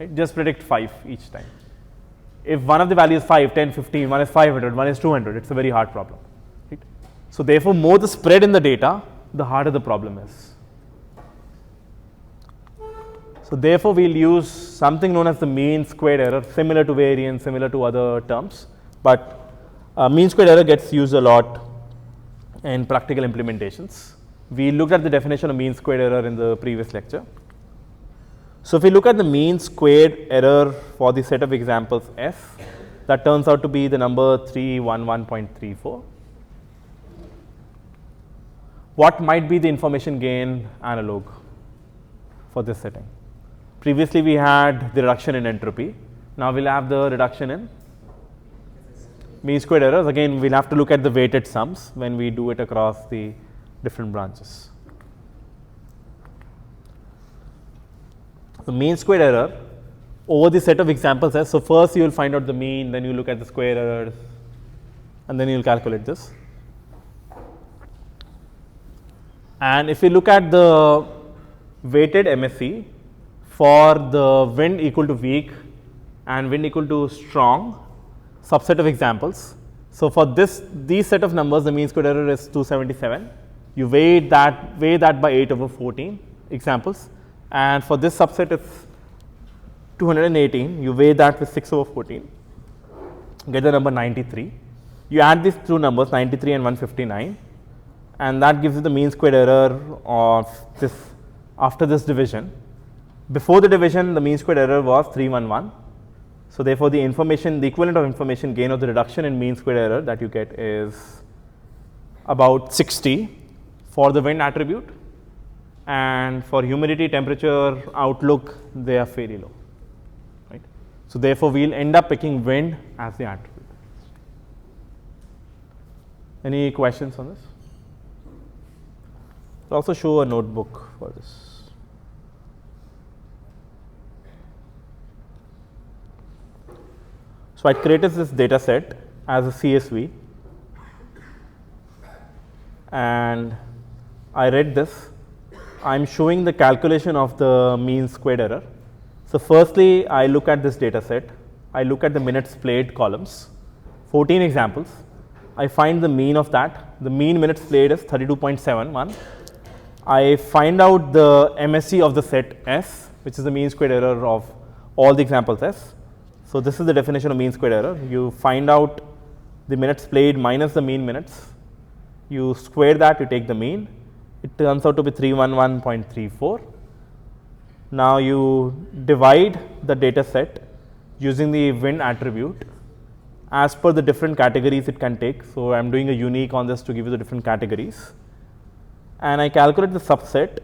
Right? Just predict 5 each time. If one of the values is 5, 10, 15, one is 500, one is 200, it's a very hard problem. Right? So therefore, more the spread in the data, the harder the problem is. So therefore, we'll use something known as the mean squared error, similar to variance, similar to other terms, but mean squared error gets used a lot in practical implementations. We looked at the definition of mean squared error in the previous lecture. So if we look at the mean squared error for the set of examples F, that turns out to be the number 311.34. What might be the information gain analog for this setting? Previously we had the reduction in entropy. Now we'll have the reduction in mean squared errors. Again, we'll have to look at the weighted sums when we do it across the different branches. The mean squared error over the set of examples S. So first you will find out the mean, then you look at the square errors, and then you will calculate this. And if we look at the weighted MSE for the wind equal to weak and wind equal to strong subset of examples. So for these set of numbers, the mean squared error is 277. You weigh that by 8 over 14 examples. And for this subset, it's 218. You weigh that with 6 over 14, get the number 93. You add these two numbers, 93 and 159, and that gives you the mean squared error of this after this division. Before the division, the mean squared error was 311. So therefore, the equivalent of information gain of the reduction in mean squared error that you get is about 60 for the wind attribute. And for humidity, temperature, outlook, they are fairly low, right? So therefore, we'll end up picking wind as the attribute. Any questions on this? I'll also show a notebook for this. So I created this data set as a CSV, and I read this. I'm showing the calculation of the mean squared error. So firstly, I look at this data set. I look at the minutes played columns, 14 examples. I find the mean of that. The mean minutes played is 32.71. I find out the MSE of the set S, which is the mean squared error of all the examples S. So this is the definition of mean squared error. You find out the minutes played minus the mean minutes. You square that, you take the mean. It turns out to be 311.34. Now you divide the data set using the wind attribute as per the different categories it can take. So I'm doing a unique on this to give you the different categories. And I calculate the subset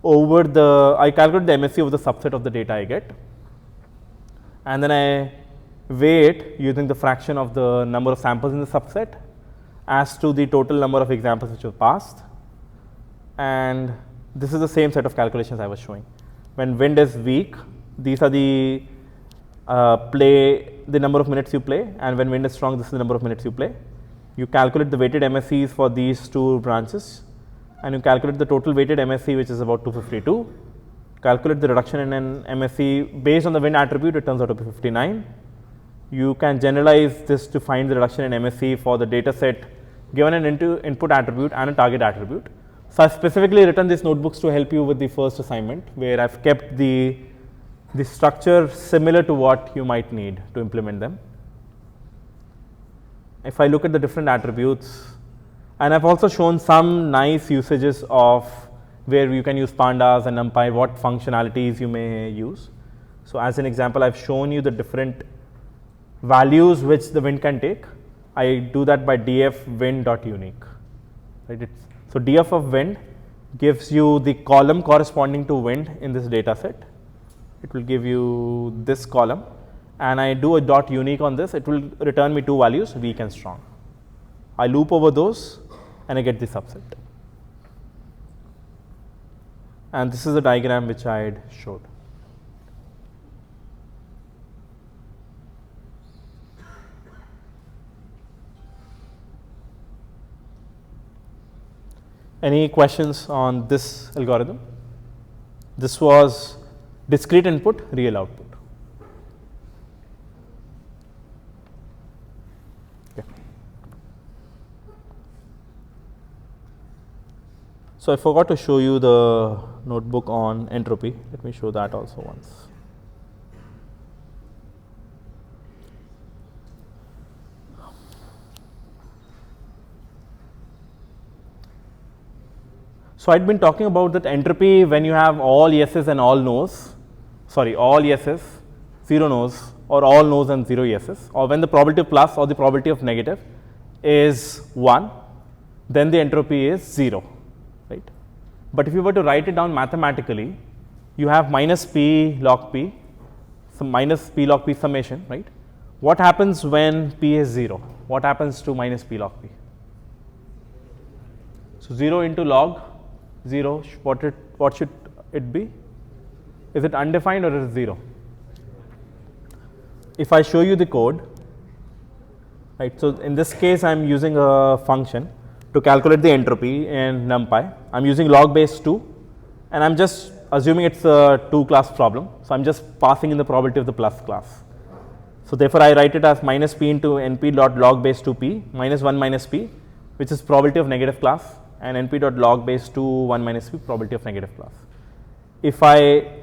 over the, I calculate the MSE over the subset of the data I get. And then I weigh it using the fraction of the number of samples in the subset as to the total number of examples which were passed. And this is the same set of calculations I was showing. When wind is weak, these are the the number of minutes you play, and when wind is strong, this is the number of minutes you play. You calculate the weighted MSEs for these two branches, and you calculate the total weighted MSE, which is about 252. Calculate the reduction in an MSE based on the wind attribute, it turns out to be 59. You can generalize this to find the reduction in MSE for the data set given an input attribute and a target attribute. So I've specifically written these notebooks to help you with the first assignment, where I've kept the structure similar to what you might need to implement them. If I look at the different attributes, and I've also shown some nice usages of where you can use pandas and NumPy, what functionalities you may use. So as an example, I've shown you the different values which the wind can take. I do that by df wind.unique. Right? So df of wind gives you the column corresponding to wind in this data set. It will give you this column, and I do a dot unique on this. It will return me two values, weak and strong. I loop over those and I get the subset. And this is the diagram which I had showed. Any questions on this algorithm? This was discrete input, real output. Okay. So I forgot to show you the notebook on entropy. Let me show that also once. So I'd been talking about that entropy when you have all yeses and all no's, all yeses, 0 no's, or all no's and 0 yeses, or when the probability of plus or the probability of negative is 1, then the entropy is 0, right? But if you were to write it down mathematically, you have minus p log p, some minus p log p summation, right? What happens when p is 0? What happens to minus p log p? So 0 into log 0, what should it be? Is it undefined or is it 0? If I show you the code, right, so in this case I am using a function to calculate the entropy in NumPy. I am using log base 2, and I am just assuming it's a 2 class problem. So I am just passing in the probability of the plus class. So therefore I write it as minus p into np dot log base 2p minus 1 minus p, which is probability of negative class, and np dot log base 2 1 minus p probability of negative class. If I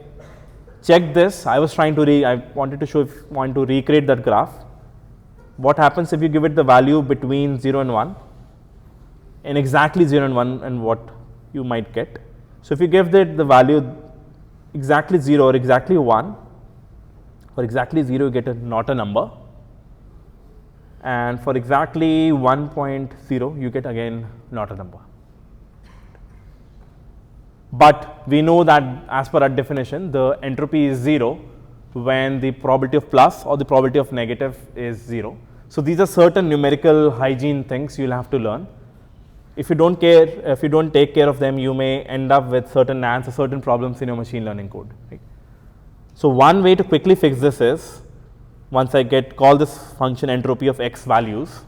check this, I was trying to I wanted to show if you want to recreate that graph. What happens if you give it the value between 0 and 1, and exactly 0 and 1, and what you might get. So if you give it the value exactly 0 or exactly 1 or exactly 0, you get not a number, and for exactly 1.0 you get again not a number. But we know that as per our definition, the entropy is 0 when the probability of plus or the probability of negative is 0. So these are certain numerical hygiene things you'll have to learn. If you don't take care of them, you may end up with certain NANDs or certain problems in your machine learning code. Right? So one way to quickly fix this is, once I call this function entropy of x values,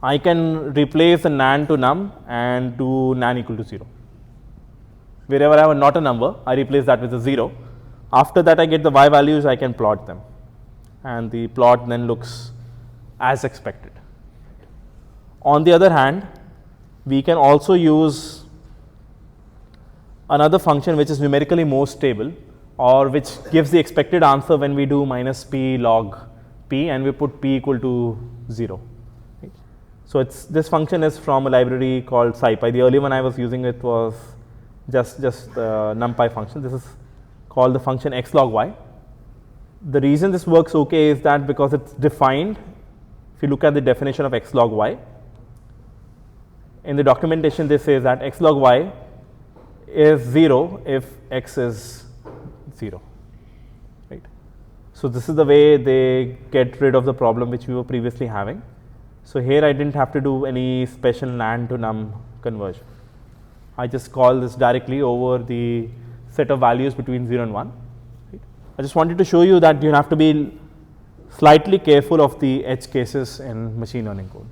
I can replace a NAND to num and do NAND equal to 0. Wherever I have not a number, I replace that with a 0. After that, I get the y values, I can plot them, and the plot then looks as expected. On the other hand, we can also use another function which is numerically more stable, or which gives the expected answer when we do minus p log p and we put p equal to 0. Right? So this function is from a library called SciPy. The early one I was using it was just NumPy function. This is called the function x log y. The reason this works okay is that because it's defined, if you look at the definition of x log y, in the documentation they say that x log y is 0 if x is 0. Right? So this is the way they get rid of the problem which we were previously having. So here I didn't have to do any special NAND to num conversion. I just call this directly over the set of values between 0 and 1. Right? I just wanted to show you that you have to be slightly careful of the edge cases in machine learning code.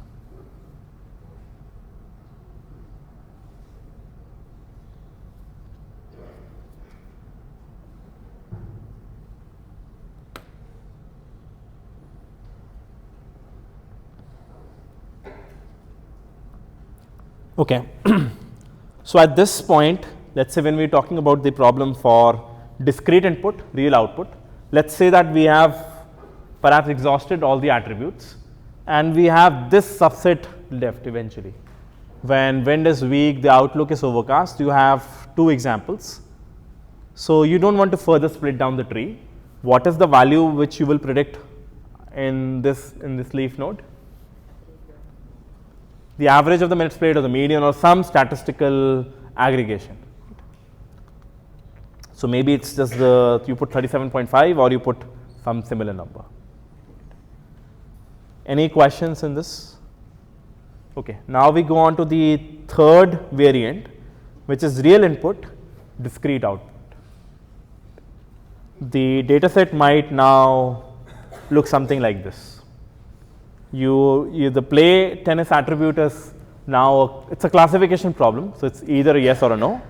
Okay. So at this point, let's say when we're talking about the problem for discrete input, real output, let's say that we have perhaps exhausted all the attributes and we have this subset left eventually. When wind is weak, the outlook is overcast, you have two examples. So you don't want to further split down the tree. What is the value which you will predict in this leaf node? The average of the minutes played or the median or some statistical aggregation. So maybe it's just you put 37.5 or you put some similar number. Any questions in this? Okay, now we go on to the third variant, which is real input, discrete output. The data set might now look something like this. The play tennis attribute is now, it's a classification problem, so it's either a yes or a no,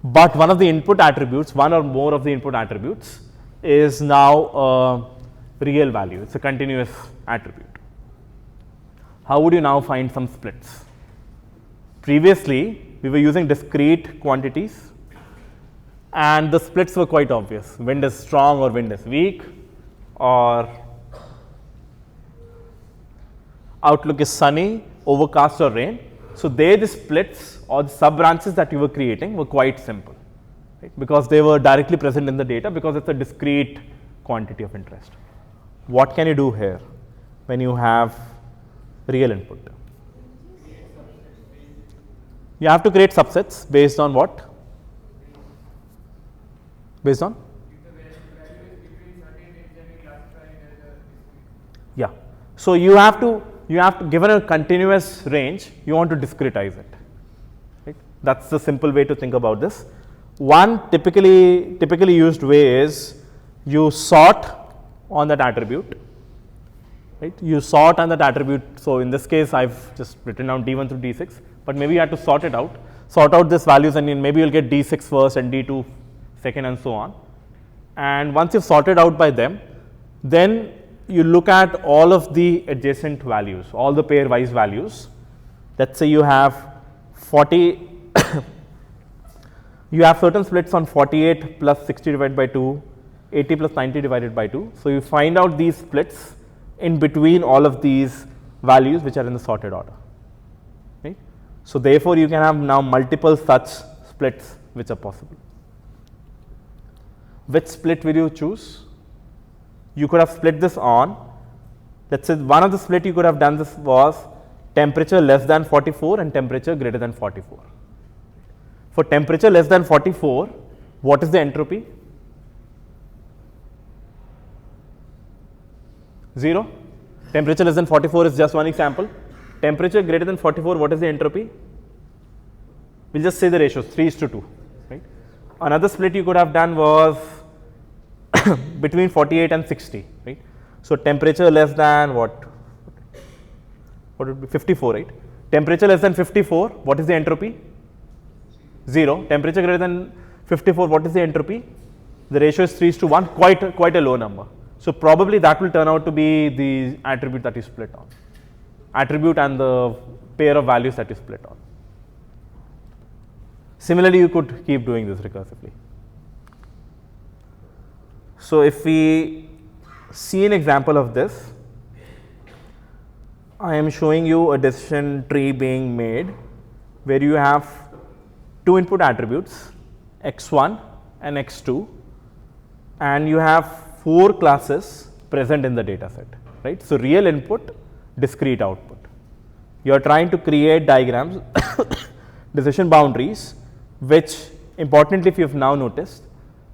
but one of the input attributes, one or more of the input attributes is now a real value, it's a continuous attribute. How would you now find some splits? Previously, we were using discrete quantities and the splits were quite obvious. Wind is strong or wind is weak, or outlook is sunny, overcast or rain. So there the splits or the sub branches that you were creating were quite simple, right? Because they were directly present in the data because it's a discrete quantity of interest. What can you do here when you have real input? You have to create subsets based on what? Based on? Yeah. So you have to given a continuous range, you want to discretize it. Right? That's the simple way to think about this. One typically used way is you sort on that attribute. Right? You sort on that attribute. So in this case, I've just written down D1 through D6, but maybe you have to sort it out. Sort out these values, and maybe you'll get D6 first and D2 second, and so on. And once you've sorted out by them, then you look at all of the adjacent values, all the pairwise values. Let's say you have 40, you have certain splits on 48 plus 60 divided by 2, 80 plus 90 divided by 2. So you find out these splits in between all of these values which are in the sorted order. Right? So therefore, you can have now multiple such splits which are possible. Which split will you choose? You could have split this on, let's say one of the split you could have done this was temperature less than 44 and temperature greater than 44. For temperature less than 44, what is the entropy? 0. Temperature less than 44 is just one example. Temperature greater than 44, what is the entropy? We'll just say the ratios 3:2, right? Another split you could have done was between 48 and 60, right? So temperature less than what would be 54, right? Temperature less than 54, what is the entropy? 0. Temperature greater than 54, what is the entropy? The ratio is 3:1, quite a low number. So probably that will turn out to be the attribute that you split on. Attribute and the pair of values that you split on. Similarly, you could keep doing this recursively. So if we see an example of this, I am showing you a decision tree being made where you have two input attributes x1 and x2, and you have 4 classes present in the data set, right? So real input, discrete output. You are trying to create diagrams, decision boundaries, which importantly, if you have now noticed,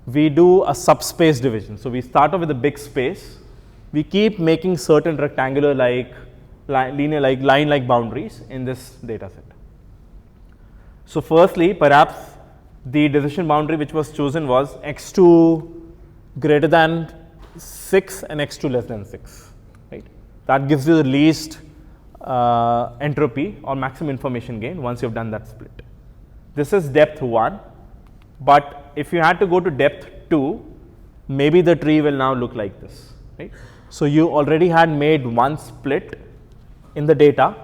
we do a subspace division. So we start off with a big space, we keep making certain rectangular like linear like line like boundaries in this data set. So firstly, perhaps the decision boundary which was chosen was x2 greater than 6 and x2 less than 6, right? That gives you the least entropy or maximum information gain once you have done that split. This is depth 1, but if you had to go to depth 2, maybe the tree will now look like this, right? So you already had made one split in the data.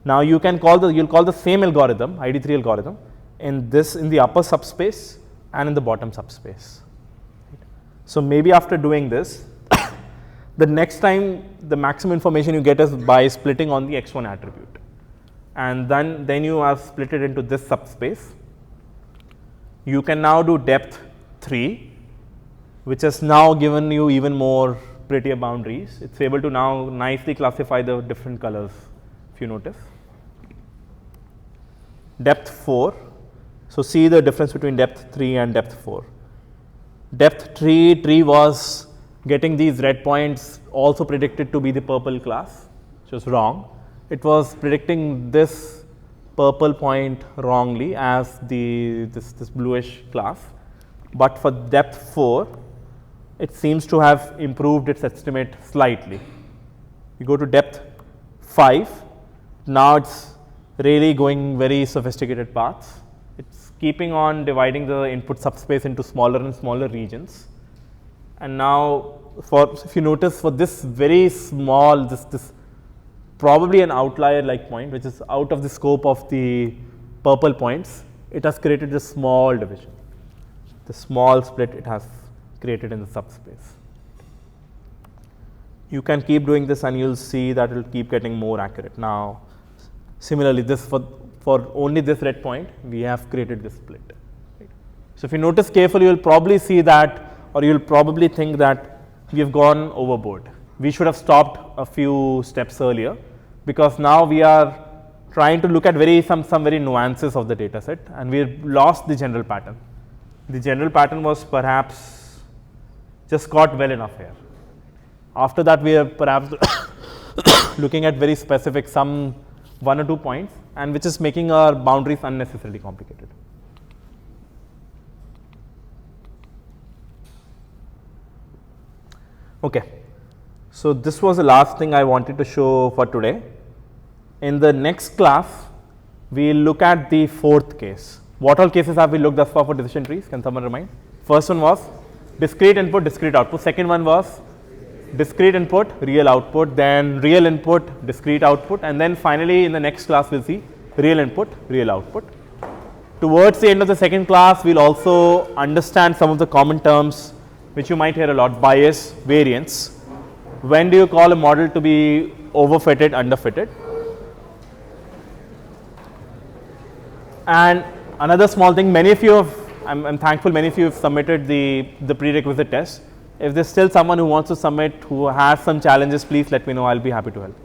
Now you can call the same algorithm, ID3 algorithm, in the upper subspace and in the bottom subspace. So maybe after doing this, the next time the maximum information you get is by splitting on the x1 attribute, and then you have split it into this subspace. You can now do depth 3, which has now given you even more prettier boundaries. It's able to now nicely classify the different colors, if you notice. Depth 4, so see the difference between depth 3 and depth 4. Depth 3 tree was getting these red points also predicted to be the purple class, which was wrong. It was predicting this purple point wrongly as this bluish class, but for depth 4, it seems to have improved its estimate slightly. You go to depth 5, now it's really going very sophisticated paths. It's keeping on dividing the input subspace into smaller and smaller regions. And now, if you notice, for this very small, this probably an outlier like point, which is out of the scope of the purple points, it has created a small division. The small split it has created in the subspace. You can keep doing this and you'll see that it will keep getting more accurate. Now, similarly, this for only this red point, we have created this split. Right? So if you notice carefully, you'll probably see that, or you'll probably think that we have gone overboard. We should have stopped a few steps earlier, because now we are trying to look at some very nuances of the data set, and we've lost the general pattern. The general pattern was perhaps just caught well enough here. After that, we are perhaps looking at very specific some 1 or 2 points, and which is making our boundaries unnecessarily complicated. Okay, so this was the last thing I wanted to show for today. In the next class, we will look at the 4th case. What all cases have we looked thus far for decision trees? Can someone remind? First one was discrete input, discrete output. Second one was discrete input, real output, then real input, discrete output, and then finally in the next class we'll see real input, real output. Towards the end of the second class, we'll also understand some of the common terms which you might hear a lot: bias, variance. When do you call a model to be overfitted, underfitted? And another small thing, many of you have, I'm thankful many of you have submitted the prerequisite test. If there's still someone who wants to submit who has some challenges, please let me know, I'll be happy to help.